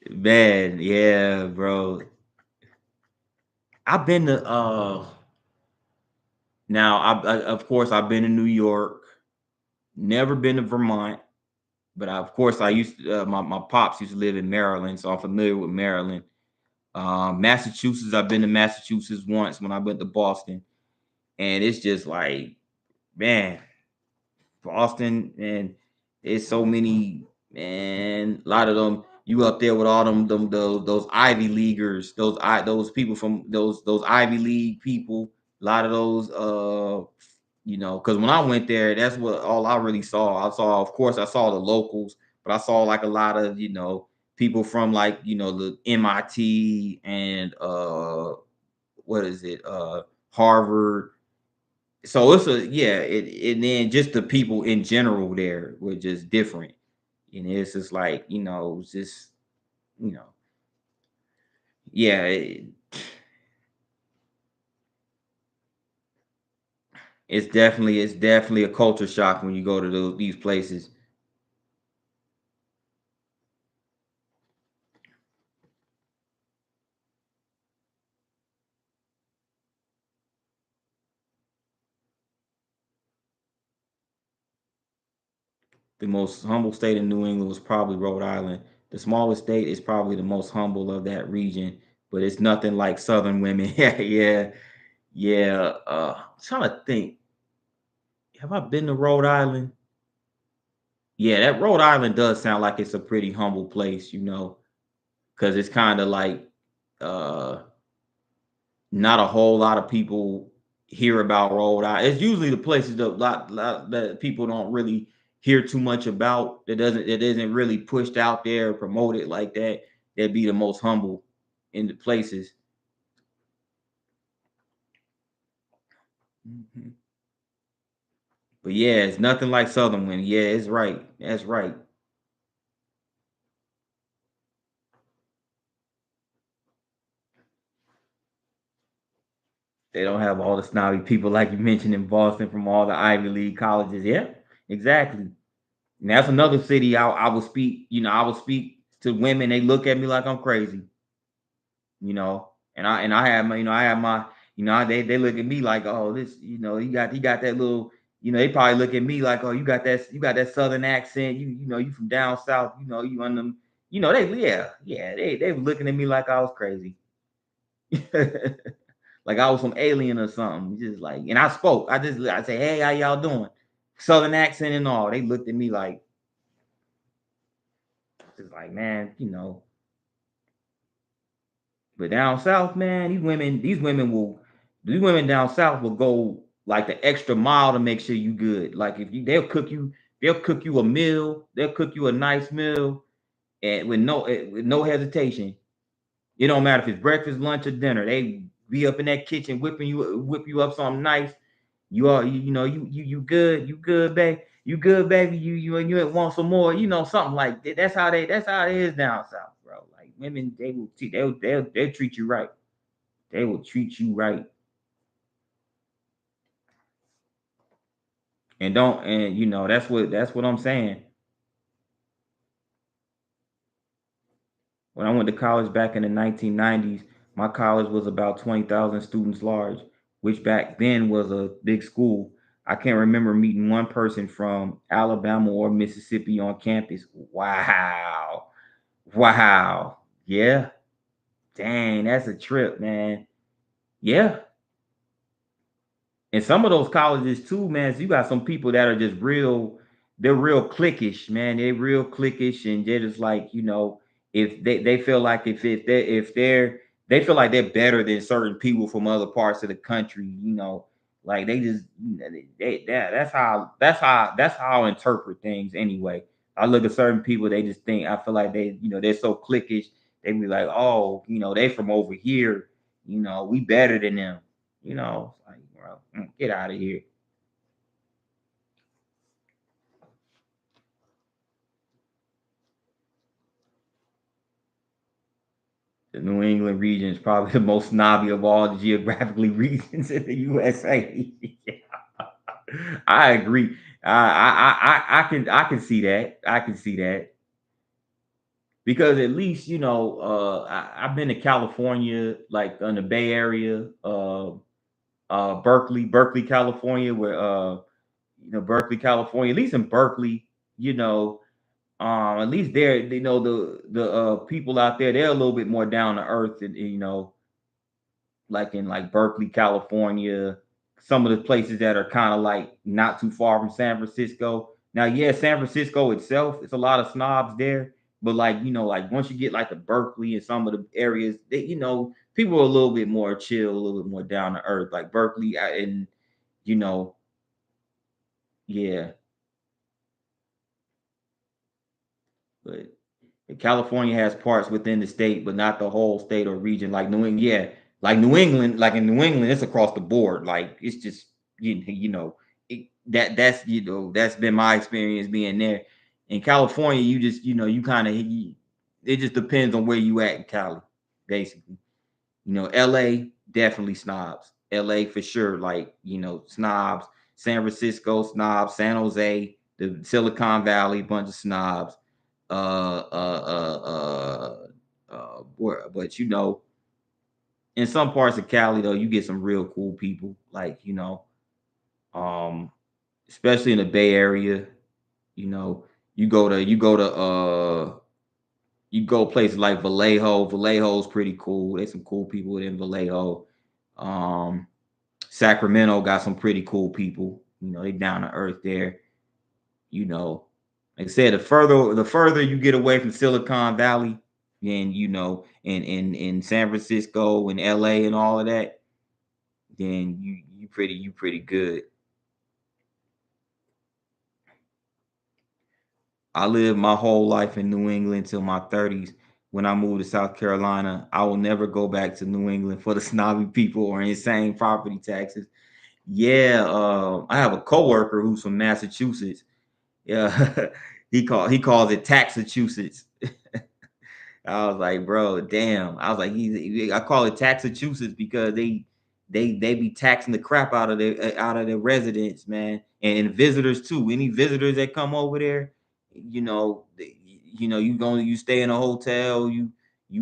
Man, yeah, bro. I've been to now of course I've been to New York, never been to Vermont, but of course I used to, my pops used to live in Maryland, so I'm familiar with Maryland. Massachusetts, I've been to Massachusetts once when I went to Boston, and it's just like, man, Boston, and it's so many, man. A lot of them, you up there with all them those Ivy Leaguers, those people from those Ivy League people. A lot of those, because when I went there, that's what all I really saw. Of course, I saw the locals, but I saw like a lot of people from like the MIT and what is it, Harvard. So it's a yeah, and then just the people in general there were just different. And it's just like, it's just, you know, yeah, it's definitely a culture shock when you go to these places. The most humble state in New England was probably Rhode Island. The smallest state is probably the most humble of that region, but it's nothing like Southern women. Yeah, yeah, yeah. I'm trying to think. Have I been to Rhode Island? Yeah, that Rhode Island does sound like it's a pretty humble place, because it's kind of like uh not a whole lot of people hear about Rhode Island. It's usually the places lot that people don't really hear too much about. That isn't really pushed out there or promoted like that. That'd be the most humble in the places. Mhm. But yeah, it's nothing like Southern women. Yeah, it's right. That's right. They don't have all the snobby people like you mentioned in Boston from all the Ivy League colleges. Yeah, exactly. And that's another city I will speak, I will speak to women. They look at me like I'm crazy, and I have my, I have my, they look at me like, oh, this, you got that little, they probably look at me like, oh, you got that southern accent, you from down south, you on them, they yeah, they were looking at me like I was crazy. Like I was some alien or something. Just like, and I say, hey, how y'all doing? Southern accent and all. They looked at me like, just like, man, But down south, man, these women down south will go like the extra mile to make sure you good. Like if you, they'll cook you a meal, they'll cook you a nice meal, and with no hesitation. It don't matter if it's breakfast, lunch, or dinner. They be up in that kitchen whip you up something nice. You good, babe. You good, baby. You want some more, something like that. That's how it is down south, bro. Like women, they'll treat you right. They will treat you right. And don't and that's what I'm saying. When I went to college back in the 1990s, my college was about 20,000 students large, which back then was a big school. I can't remember meeting one person from Alabama or Mississippi on campus. Wow. Wow. Yeah. Dang, that's a trip, man. Yeah. And some of those colleges too, man. So you got some people that are just real, they're real cliquish, man. They're real cliquish, and they're just like, if they feel like if they're they feel like they're better than certain people from other parts of the country, like they just that's how I interpret things anyway. I look at certain people, they just think I feel like they're so cliquish, they be like, oh, they from over here, we better than them. Like, bro, get out of here. The New England region is probably the most snobby of all the geographically regions in the USA. I agree. I can see that. I can see that because at least I've been to California, like in the Bay Area, Berkeley, California, where Berkeley, California. At least in Berkeley, you know, at least there, the people out there, they're a little bit more down to earth, and like in like Berkeley, California, some of the places that are kind of like not too far from San Francisco. Now, yeah, San Francisco itself, it's a lot of snobs there, but like like once you get like to Berkeley and some of the areas, that people are a little bit more chill, a little bit more down to earth. Like Berkeley, and you know, yeah, but California has parts within the state, but not the whole state or region. Like New England, yeah, like New England, like in New England, it's across the board. Like it's just that's been my experience being there. In California, you just you kind of it just depends on where you at in Cali, basically. LA definitely snobs. LA for sure, like snobs. San Francisco snobs. San Jose, the Silicon Valley, bunch of snobs. But in some parts of Cali though, you get some real cool people, like um, especially in the Bay Area. You know, you go places like Vallejo. Vallejo's pretty cool. There's some cool people in Vallejo. Um, Sacramento got some pretty cool people. They down to earth there. You know, like I said, the further you get away from Silicon Valley, then in San Francisco and LA and all of that, then you pretty good. I lived my whole life in New England till my 30s. When I moved to South Carolina, I will never go back to New England for the snobby people or insane property taxes. Yeah, I have a coworker who's from Massachusetts. Yeah, he calls it Taxachusetts. I was like, bro, damn. I was like, I call it Taxachusetts because they be taxing the crap out of their residents, man, and visitors too. Any visitors that come over there, you stay in a hotel, you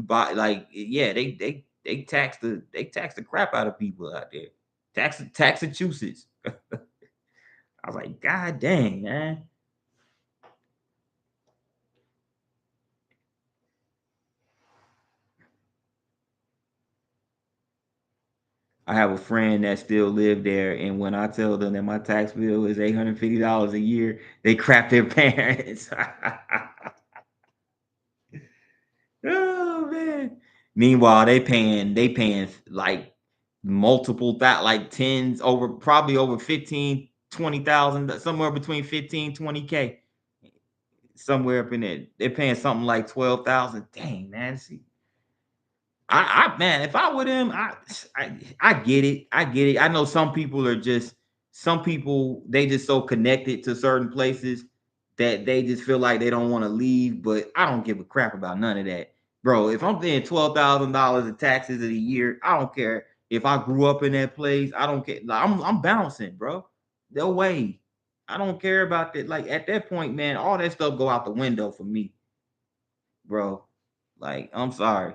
buy like yeah, they tax the crap out of people out there. Taxachusetts. I was like, God dang, man. I have a friend that still live there, and when I tell them that my tax bill is $850 a year, they crap their pants. Oh man. Meanwhile, they paying like multiple that like tens over probably over 15, 20,000, somewhere between 15, 20K. Somewhere up in there. They're paying something like 12,000. Dang, man. See, man, if I were them, I get it. I get it. I know some people they just so connected to certain places that they just feel like they don't want to leave. But I don't give a crap about none of that, bro. If I'm paying $12,000 in taxes a year, I don't care if I grew up in that place. I don't care. Like, I'm bouncing, bro. No way. I don't care about that. Like at that point, man, all that stuff go out the window for me, bro. Like, I'm sorry.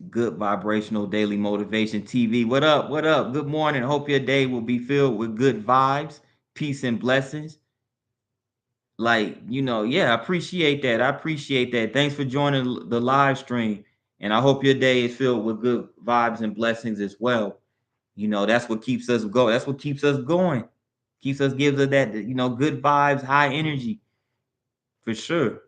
Good vibrational daily motivation TV. What up? What up? Good morning. Hope your day will be filled with good vibes, peace, and blessings. Like, yeah, I appreciate that. I appreciate that. Thanks for joining the live stream. And I hope your day is filled with good vibes and blessings as well. That's what keeps us going. That's what keeps us going. Gives us that, good vibes, high energy for sure.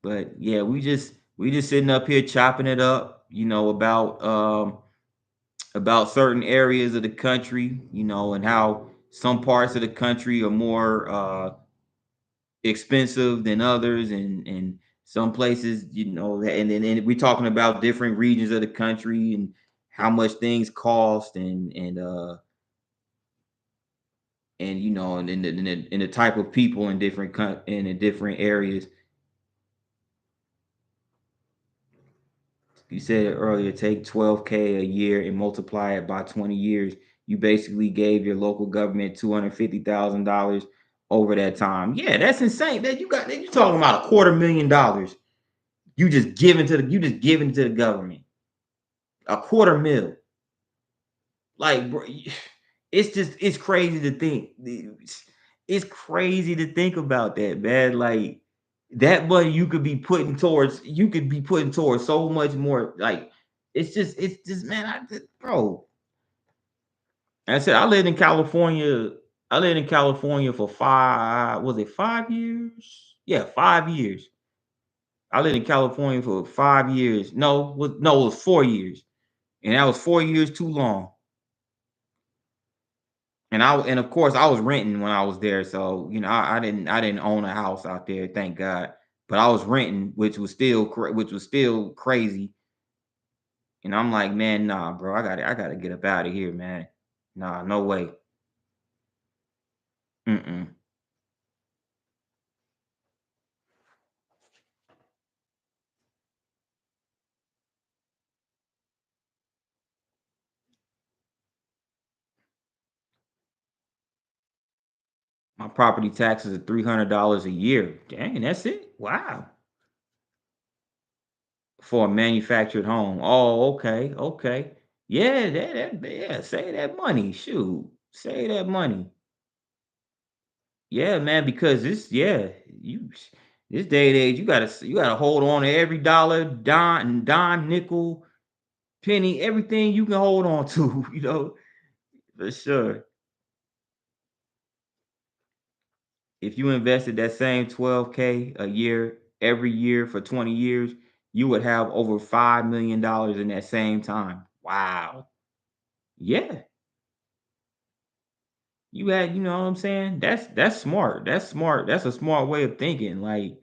But yeah, we just sitting up here chopping it up, about certain areas of the country, and how some parts of the country are more expensive than others, and some places, and we're talking about different regions of the country and how much things cost, and and the type of people in in the different areas. You said it earlier, take 12K a year and multiply it by 20 years. You basically gave your local government $250,000 over that time. Yeah, that's insane. That you're talking about $250,000. You just giving to the government. A quarter mil. Like, bro, it's crazy to think. It's crazy to think about that, man. Like, that money you could be putting towards so much more. Like, it's just, man, bro. I said I lived in California. I lived in California for was it 5 years? Yeah, 5 years. I lived in California for 5 years. No, it was 4 years. And that was 4 years too long. And of course I was renting when I was there, so I didn't own a house out there, thank God. But I was renting, which was still crazy. And I'm like, man, nah, bro, I gotta get up out of here, man. Nah, no way. Mm-mm. My property taxes are $300 a year. Dang, that's it. Wow, for a manufactured home. Oh, okay, okay. Yeah, yeah. Save that money. Shoot, save that money. Yeah, man, because you this day and age, you gotta hold on to every dollar, dime, nickel, penny, everything you can hold on to, for sure. If you invested that same 12K a year every year for 20 years, you would have over $5 million in that same time. Wow. Yeah. You know what I'm saying? That's smart. That's smart. That's a smart way of thinking. Like,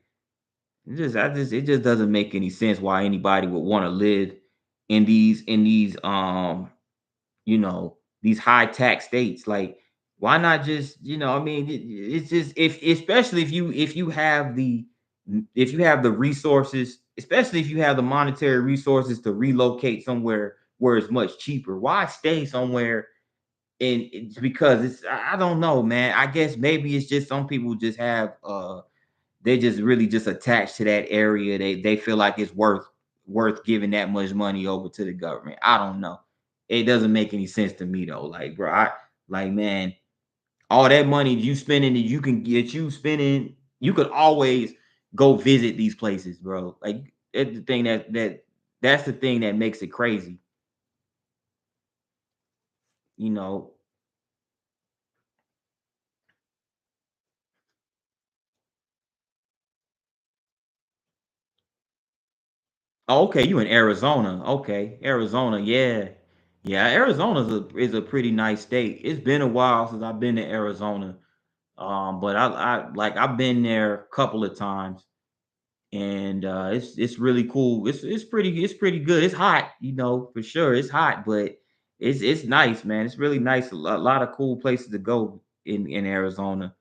it just doesn't make any sense why anybody would want to live in these high tax states. Like, why not just, I mean, it's just, if especially if you have the resources, especially if you have the monetary resources to relocate somewhere where it's much cheaper. Why stay somewhere? And it's because I don't know, man. I guess maybe it's just some people just have they just really just attached to that area. They feel like it's worth giving that much money over to the government. I don't know. It doesn't make any sense to me though. Like, bro, man, all that money you spending that you can get you spending, you could always go visit these places, bro. Like, that's the thing that's the thing that makes it crazy. You know. Oh, okay, you in Arizona. Okay, Arizona, yeah. Yeah, Arizona's is a pretty nice state. It's been a while since I've been to Arizona. But I've been there a couple of times, and it's really cool. It's pretty good. It's hot, for sure. It's hot, but it's nice, man. It's really nice. A lot of cool places to go in Arizona.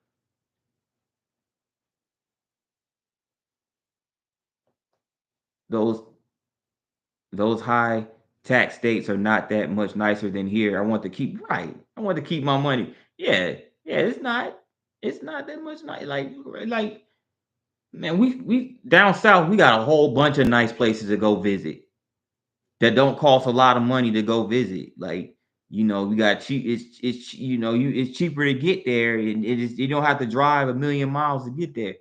Those those high tax states are not that much nicer than here. I want to keep right. I want to keep my money. Yeah, yeah. It's not that much nice. Like man, we down south. We got a whole bunch of nice places to go visit that don't cost a lot of money to go visit. Like we got cheap. It's it's cheaper to get there, and it is you don't have to drive a million miles to get there,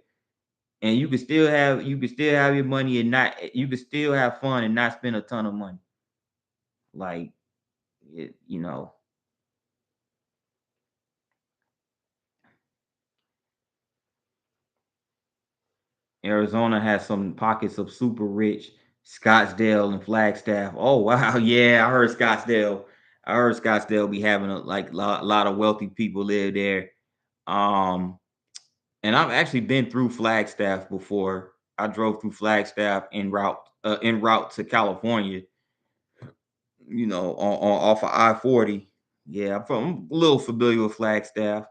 and you can still have your money and not you can still have fun and not spend a ton of money. Like it, Arizona has some pockets of super rich. Scottsdale and Flagstaff. Oh wow, yeah, I heard Scottsdale. I heard Scottsdale be having a lot of wealthy people live there. Um, and I've actually been through Flagstaff before. I drove through Flagstaff en route to California. On off of I-40. Yeah, I'm a little familiar with Flagstaff,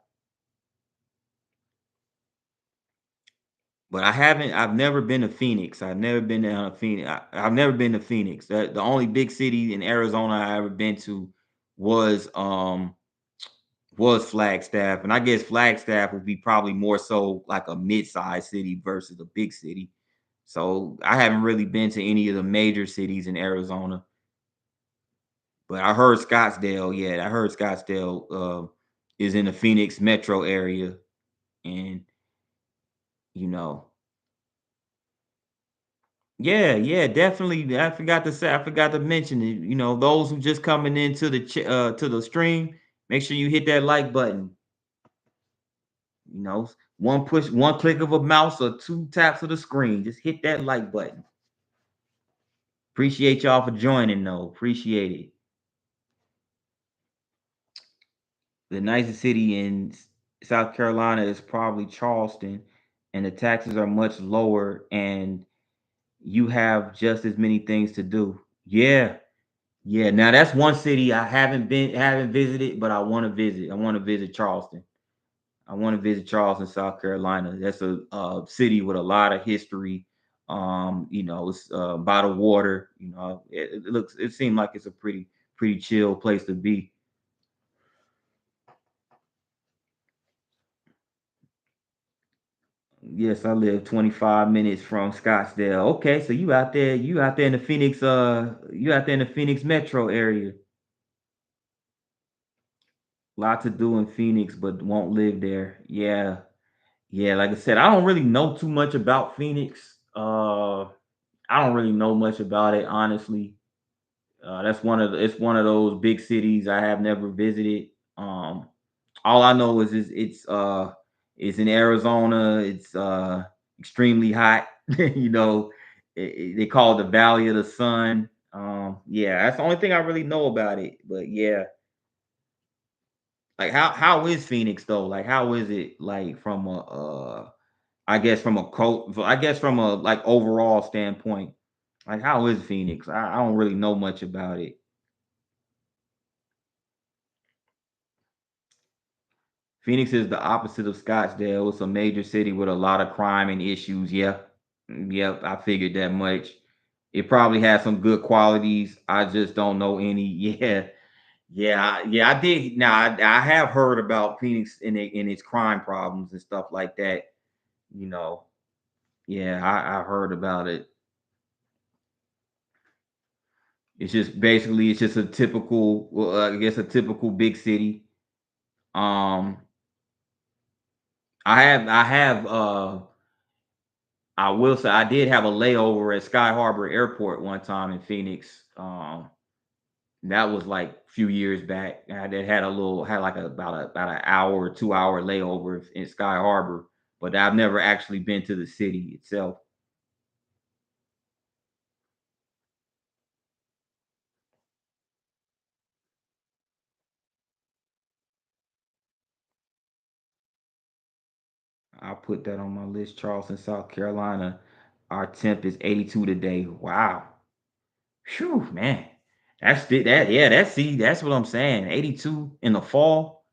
but I've never been to Phoenix. I've never been to Phoenix. I've never been to Phoenix. The only big city in Arizona I ever been to was um was Flagstaff, and I guess Flagstaff would be probably more so like a mid-sized city versus a big city. So I haven't really been to any of the major cities in Arizona, but I heard Scottsdale. Yeah, I heard Scottsdale is in the Phoenix metro area, and you know, yeah, definitely. I forgot to mention it. Those who just coming into to the stream, make sure you hit that like button. One click of a mouse or two taps of the screen. Just hit that like button. Appreciate y'all for joining, though. Appreciate it. The nicest city in South Carolina is probably Charleston, and the taxes are much lower, and you have just as many things to do. Yeah, yeah. Now that's one city I haven't visited, but I want to visit. I want to visit Charleston. I want to visit Charleston, South Carolina. That's a city with a lot of history. It's by the water. It seemed like it's a pretty chill place to be. Yes, I live 25 minutes from Scottsdale. Okay, so you out there in the Phoenix, you out there in the Phoenix metro area. Lot to do in Phoenix, but won't live there. Yeah, yeah. Like I said, I don't really know too much about Phoenix. I don't really know much about it, honestly. It's one of those big cities I have never visited. All I know is it's in Arizona. It's extremely hot. They call it the Valley of the Sun. Yeah, that's the only thing I really know about it. But yeah, like how is Phoenix though? Like how is it like from a I guess from a I guess from a like overall standpoint. Like how is Phoenix? I don't really know much about it. Phoenix is the opposite of Scottsdale. It's a major city with a lot of crime and issues. Yeah. Yep, I figured that much. It probably has some good qualities. I just don't know any. Yeah. Yeah, I did. Now I have heard about Phoenix in its crime problems and stuff like that. You know, yeah, I heard about it. It's just a typical, well, I guess a typical big city. Um, I have I will say I did have a layover at Sky Harbor Airport one time in Phoenix. That was like a few years back. I did had like about an hour or 2 hour layover in Sky Harbor, but I've never actually been to the city itself. I'll put that on my list. Charleston, South Carolina. Our temp is 82 today. Wow. Phew, man. That. Yeah, that's what I'm saying. 82 in the fall.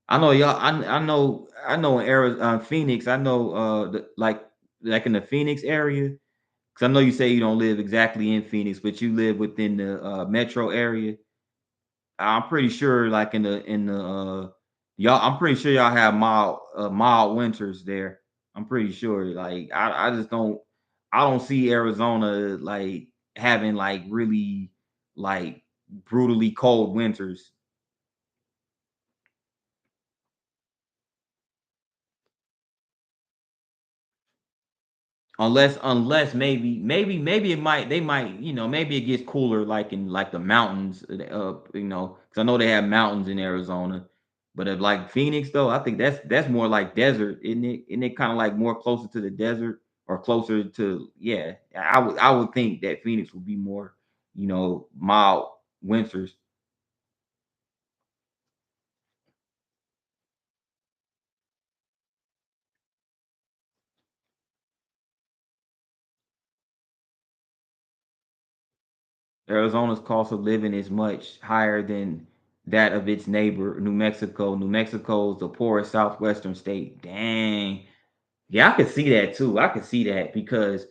I know y'all. I know. I know in Arizona, Phoenix. I know. Like in the Phoenix area. Because I know you say you don't live exactly in Phoenix, but you live within the metro area. I'm pretty sure, like in the y'all, I'm pretty sure y'all have mild winters there. I'm pretty sure. Like I just don't see Arizona like having like really like brutally cold winters. Unless maybe it might they might maybe it gets cooler like in like the mountains because I know they have mountains in Arizona, but if like Phoenix though I think that's more like desert, isn't it kind of like more closer to the desert or closer to, yeah, I would think that Phoenix would be more mild winters. Arizona's cost of living is much higher than that of its neighbor, New Mexico. New Mexico is the poorest southwestern state. Dang. Yeah, I could see that too. I could see that because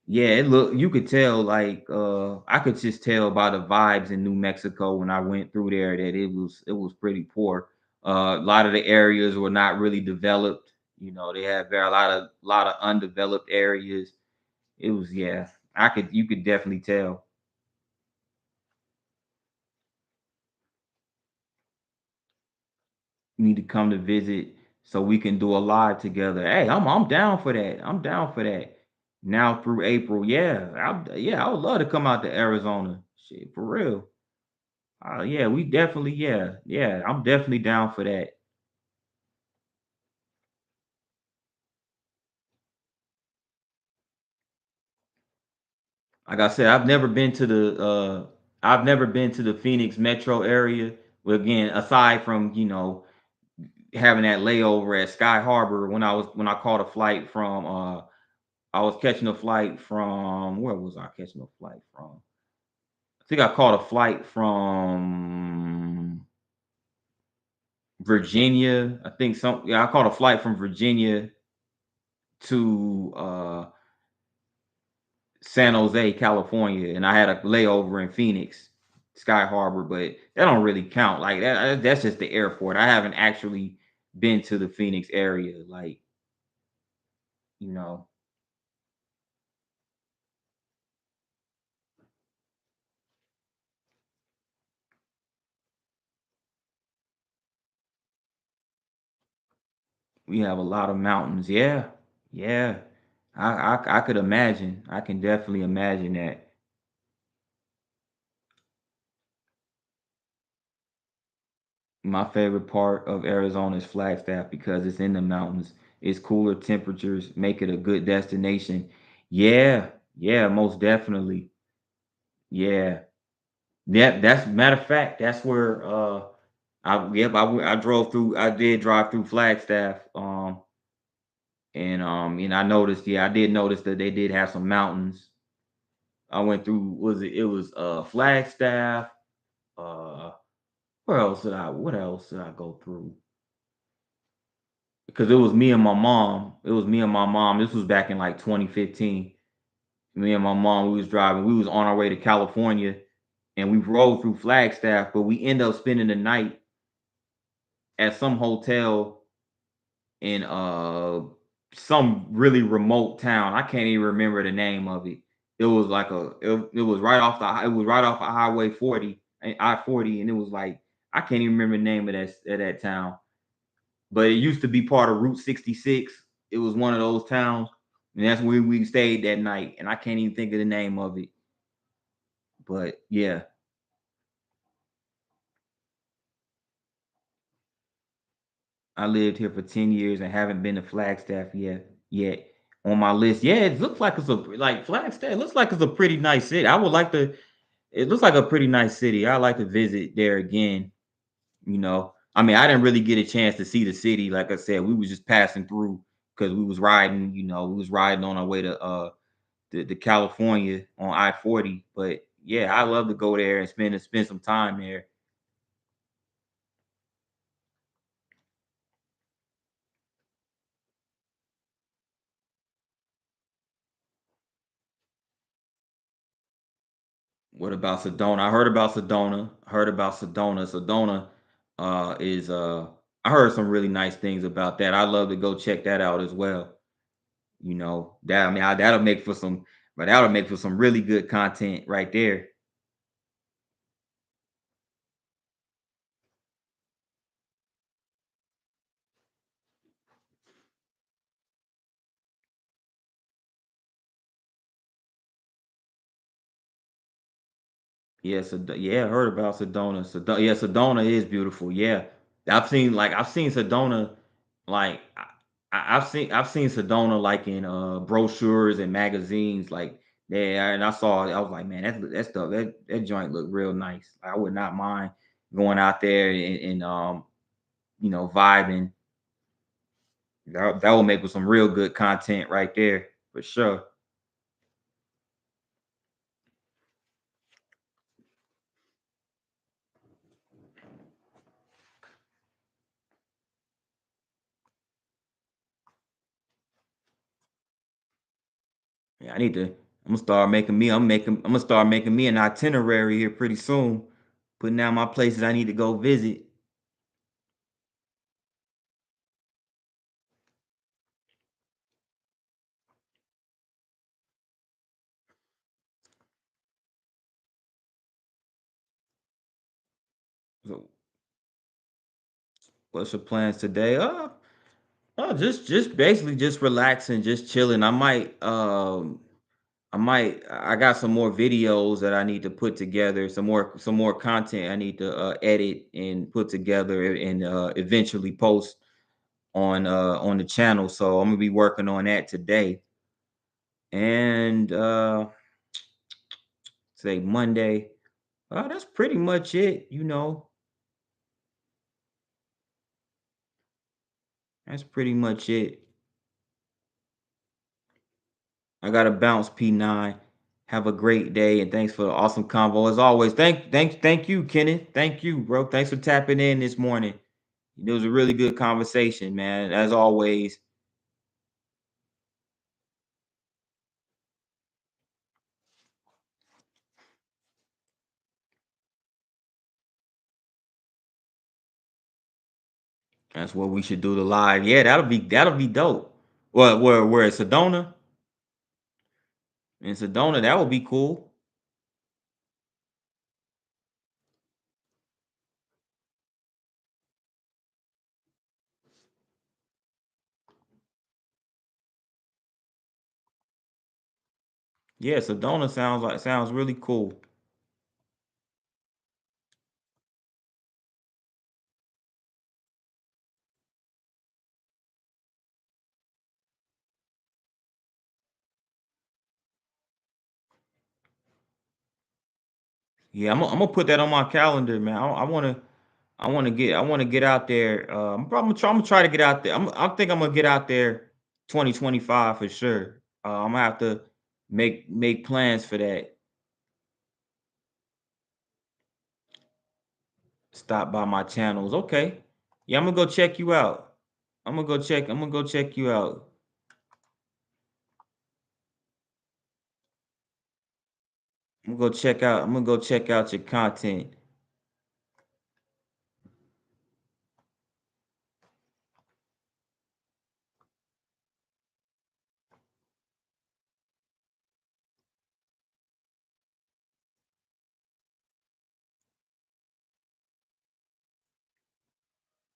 yeah, you could tell like I could just tell by the vibes in New Mexico when I went through there that it was pretty poor. A lot of the areas were not really developed. They had very a lot of undeveloped areas. It was, yeah, you could definitely tell. You need to come to visit so we can do a live together. Hey, I'm down for that. I'm down for that. Now through April, yeah, I would love to come out to Arizona. Shit, for real. Yeah, we definitely, yeah, I'm definitely down for that. Like I said, I've never been to the Phoenix metro area. Well, again, aside from having that layover at Sky Harbor when I caught a flight from I was catching a flight from, where was I catching a flight from? I think I caught a flight from Virginia. I think yeah, I caught a flight from Virginia to San Jose, California, and I had a layover in Phoenix, Sky Harbor, but that don't really count. Like that's just the airport. I haven't actually been to the Phoenix area. Like, you know, we have a lot of mountains. Yeah, yeah. I could imagine. I can definitely imagine that. My favorite part of Arizona is Flagstaff because it's in the mountains. It's cooler temperatures, make it a good destination. Yeah, yeah, most definitely. Yeah. Yeah, that's matter of fact, that's where I drove through, I did drive through Flagstaff. And I noticed, yeah, I did notice that they did have some mountains. I went through, was Flagstaff, uh what else did I go through? Because it was me and my mom. It was me and my mom. This was back in like 2015. Me and my mom, we was driving. We was on our way to California, and we rode through Flagstaff, but we end up spending the night at some hotel in some really remote town. I can't even remember the name of it. It was right off of Highway 40, I-40, and it was like I can't even remember the name of that town. But it used to be part of Route 66. It was one of those towns, and that's where we stayed that night. And I can't even think of the name of it. But yeah, I lived here for 10 years and haven't been to Flagstaff yet. On my list. Yeah, it looks like it's a like Flagstaff. It looks like it's a pretty nice city. I would like to. It looks like a pretty nice city. I like to visit there again. I mean, I didn't really get a chance to see the city. Like I said, we was just passing through because we was riding. We was riding on our way to the California on I-40. But yeah, I love to go there and spend some time there. What about Sedona? I heard about Sedona. Heard about Sedona. Sedona is I heard some really nice things about that. I'd love to go check that out as well. You know, that I mean that'll make for some but that'll make for some really good content right there. Yeah, yeah, I heard about Sedona. Yeah, Sedona is beautiful. Yeah. I've seen Sedona like I've seen Sedona like in brochures and magazines like yeah, and I was like, man, that joint look real nice. I would not mind going out there and you know, vibing. That will make for some real good content right there for sure. Yeah, I need to. I'm gonna start making me. I'm gonna start making me an itinerary here pretty soon. Putting down my places I need to go visit. So, what's your plans today? Just basically just relaxing, just chilling. I got some more videos that I need to put together. Some more content I need to edit and put together and eventually post on the channel. So I'm gonna be working on that today. And say Monday. That's pretty much it, you know. That's pretty much it. I gotta bounce P9. Have a great day and thanks for the awesome convo. As always, thank you, Kenneth. Thank you, bro. Thanks for tapping in this morning. It was a really good conversation, man. As always, that's what we should do the live. Yeah, that'll be dope. Well, where it's Sedona? In Sedona, that would be cool. Yeah, Sedona sounds really cool. Yeah, I'm gonna put that on my calendar, man. I want to get out there. I'm gonna try to get out there. I think I'm gonna get out there 2025 for sure. I'm gonna have to make plans for that. Stop by my channels. Okay. Yeah, I'm gonna go check you out. I'm gonna go check you out. I'm gonna go check out your content.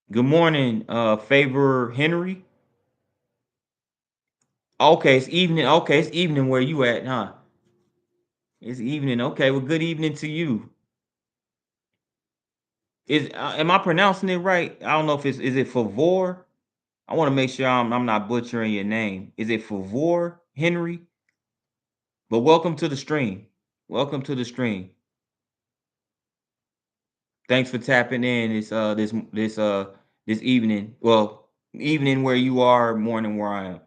Good morning, Favor Henry. Okay, it's evening. Okay, it's evening where you at, huh? It's evening. Okay, well, good evening to you. Am I pronouncing it right? I don't know if it's is it Favor? I want to make sure I'm not butchering your name. Is it Favor Henry? But welcome to the stream. Welcome to the stream. Thanks for tapping in this evening. Well, evening where you are, morning where I am.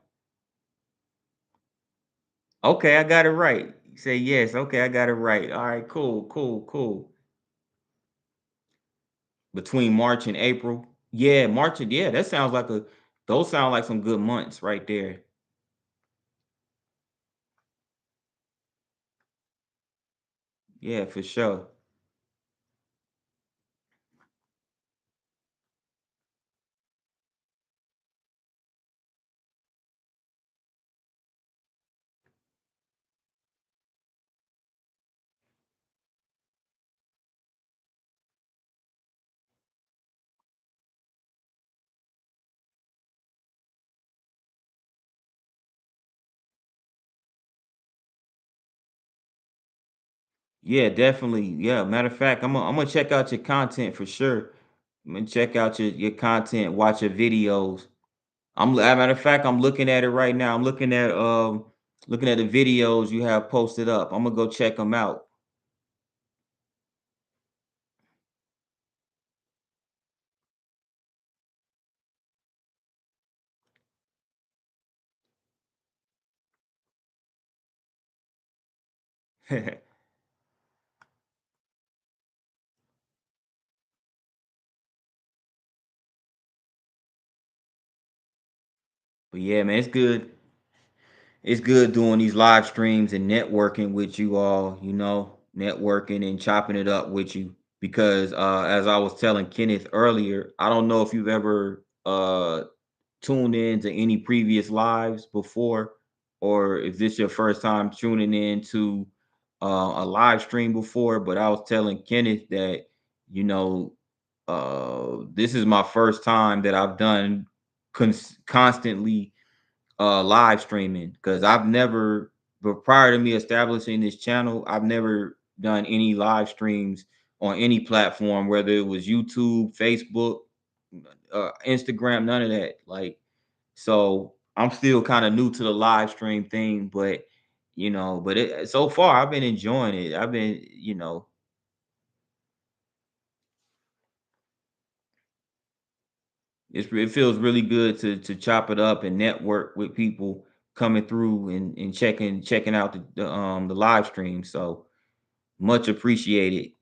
Okay, I got it right. You say yes. Okay, I got it right. All right, cool, cool, cool. Between March and April. Yeah, March and yeah, that sounds like a those sound like some good months right there. Yeah, for sure. Yeah, definitely. Yeah, matter of fact, I'm gonna check out your content for sure. I'm gonna check out your content, watch your videos. Matter of fact, I'm looking at it right now. I'm looking at the videos you have posted up. I'm gonna go check them out. But yeah, man, it's good. It's good doing these live streams and networking with you all, networking and chopping it up with you. Because as I was telling Kenneth earlier, I don't know if you've ever tuned in to any previous lives before, or is this your first time tuning in to a live stream before? But I was telling Kenneth that, you know, this is my first time that I've done constantly live streaming because I've never, but prior to me establishing this channel, I've never done any live streams on any platform, whether it was YouTube, Facebook, Instagram, none of that. Like, so I'm still kind of new to the live stream thing, but so far I've been enjoying it. I've been, it feels really good to chop it up and network with people coming through and checking out the live stream. So much appreciated.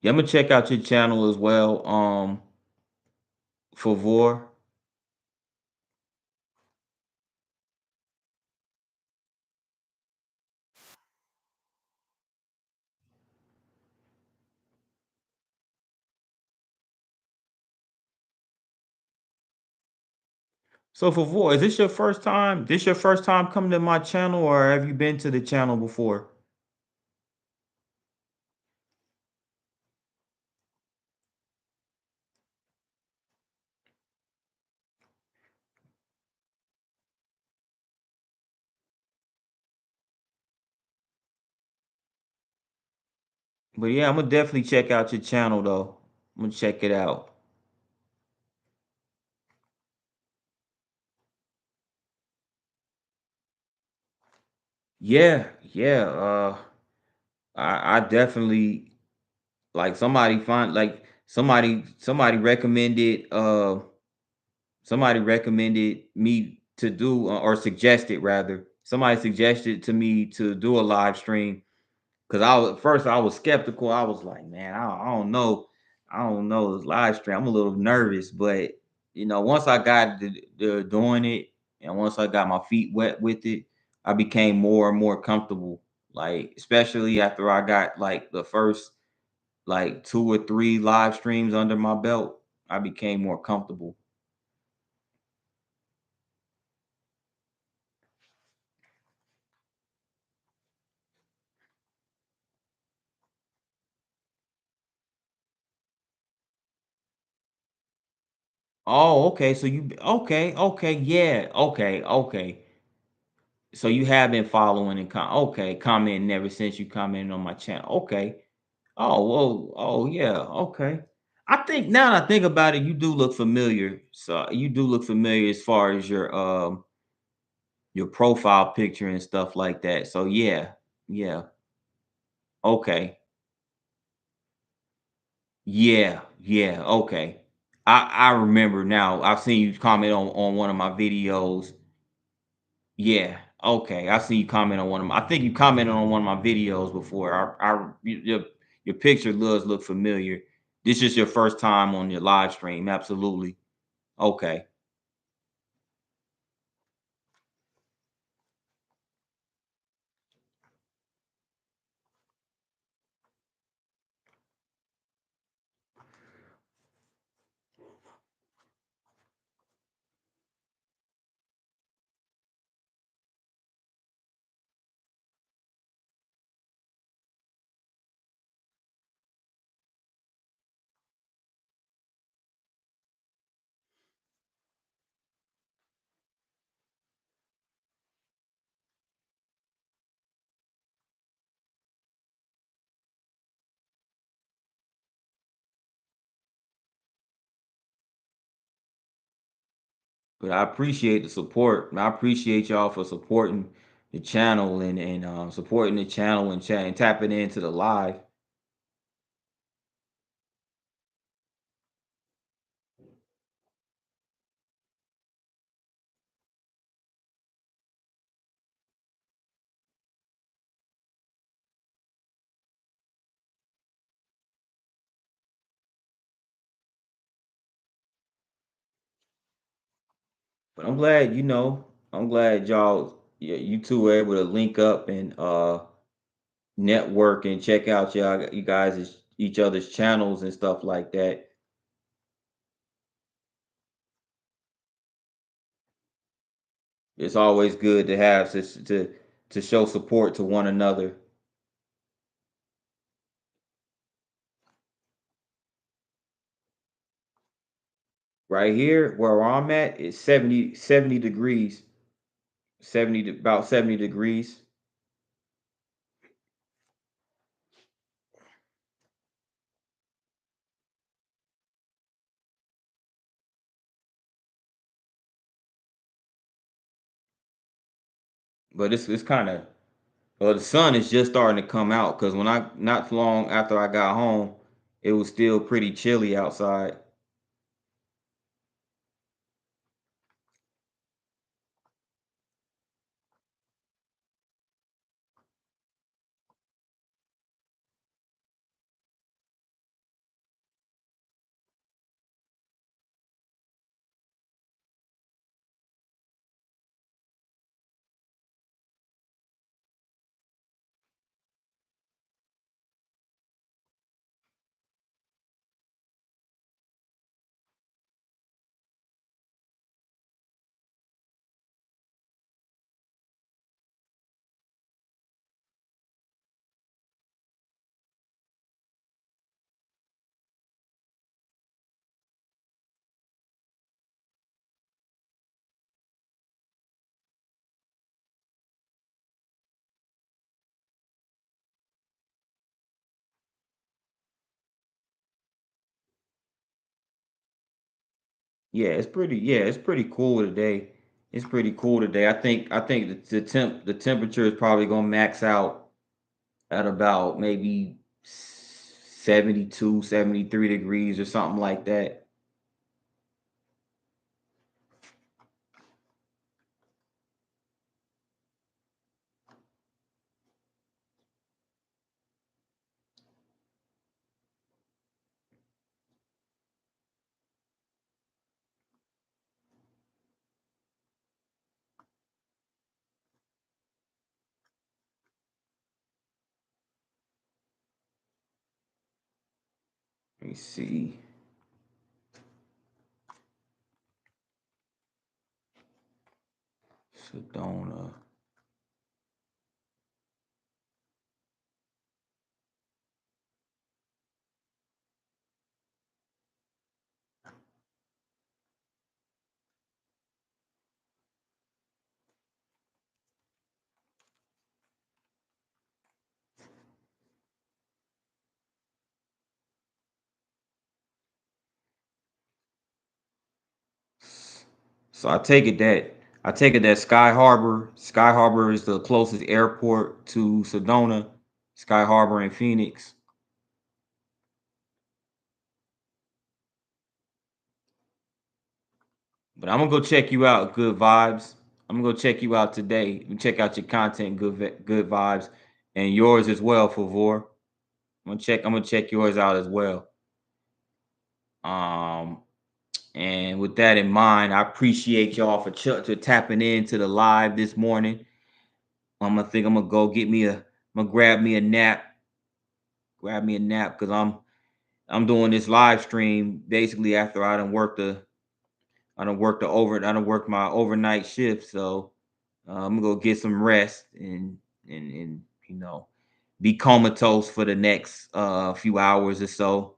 Yeah, I'm gonna check out your channel as well. Favor. So Favor, is this your first time? This your first time coming to my channel, or have you been to the channel before? But yeah, I'm gonna definitely check out your channel though. I'm gonna check it out. Yeah, yeah. I definitely like somebody recommended somebody recommended me to do or suggested rather somebody suggested to me to do a live stream because I was skeptical. I was like, man, I don't know. I don't know this live stream. I'm a little nervous, but once I got the doing it and once I got my feet wet with it, I became more and more comfortable. Like, especially after I got like the first like 2 or 3 live streams under my belt, I became more comfortable. Oh, okay. So okay, yeah, okay. So you have been following and commenting ever since you commented on my channel. Okay. Oh, whoa, oh yeah, okay. I think now that I think about it, you do look familiar. So you do look familiar as far as your profile picture and stuff like that. So yeah, yeah, okay. Yeah, yeah, okay. I remember now. I've seen you comment on one of my videos. Yeah, okay. I seen you comment on one of my. I think you commented on one of my videos before. Your picture does look familiar. This is your first time on your live stream. Absolutely. Okay. But I appreciate the support. And I appreciate y'all for supporting the channel and supporting the channel and chat and tapping into the live. But I'm glad, I'm glad y'all, yeah, you two were able to link up and network and check out you guys each other's channels and stuff like that. It's always good to have to show support to one another. Right here where I'm at, it's 70 degrees, about 70 degrees. But it's kind of, well, the sun is just starting to come out because when I not long after I got home, it was still pretty chilly outside. Yeah, it's pretty cool today. It's pretty cool today. I think the temperature is probably gonna max out at about maybe 72, 73 degrees or something like that. Let me see. Sedona. So I take it that Sky Harbor is the closest airport to Sedona, Sky Harbor in Phoenix. But I'm gonna go check you out, Good Vibes. I'm gonna go check you out today. Check out your content, Good Vibes, and yours as well, Favor. I'm gonna check yours out as well. Um, and with that in mind, I appreciate y'all for to tapping into the live this morning. I'm gonna go get me a. I'm gonna grab me a nap. Grab me a nap because I'm doing this live stream basically after I don't work my overnight shift, so I'm gonna go get some rest and you know be comatose for the next few hours or so.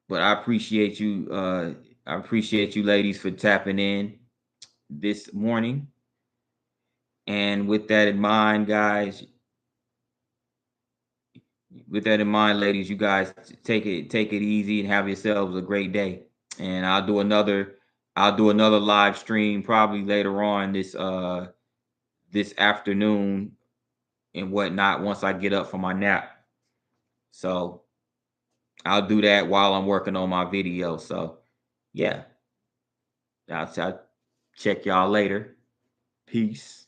But I appreciate you ladies for tapping in this morning. And with that in mind, guys, with that in mind, ladies, you guys take it easy and have yourselves a great day. And I'll do another live stream probably later on this afternoon and whatnot once I get up from my nap. So I'll do that while I'm working on my video. So yeah, I'll check y'all later. Peace.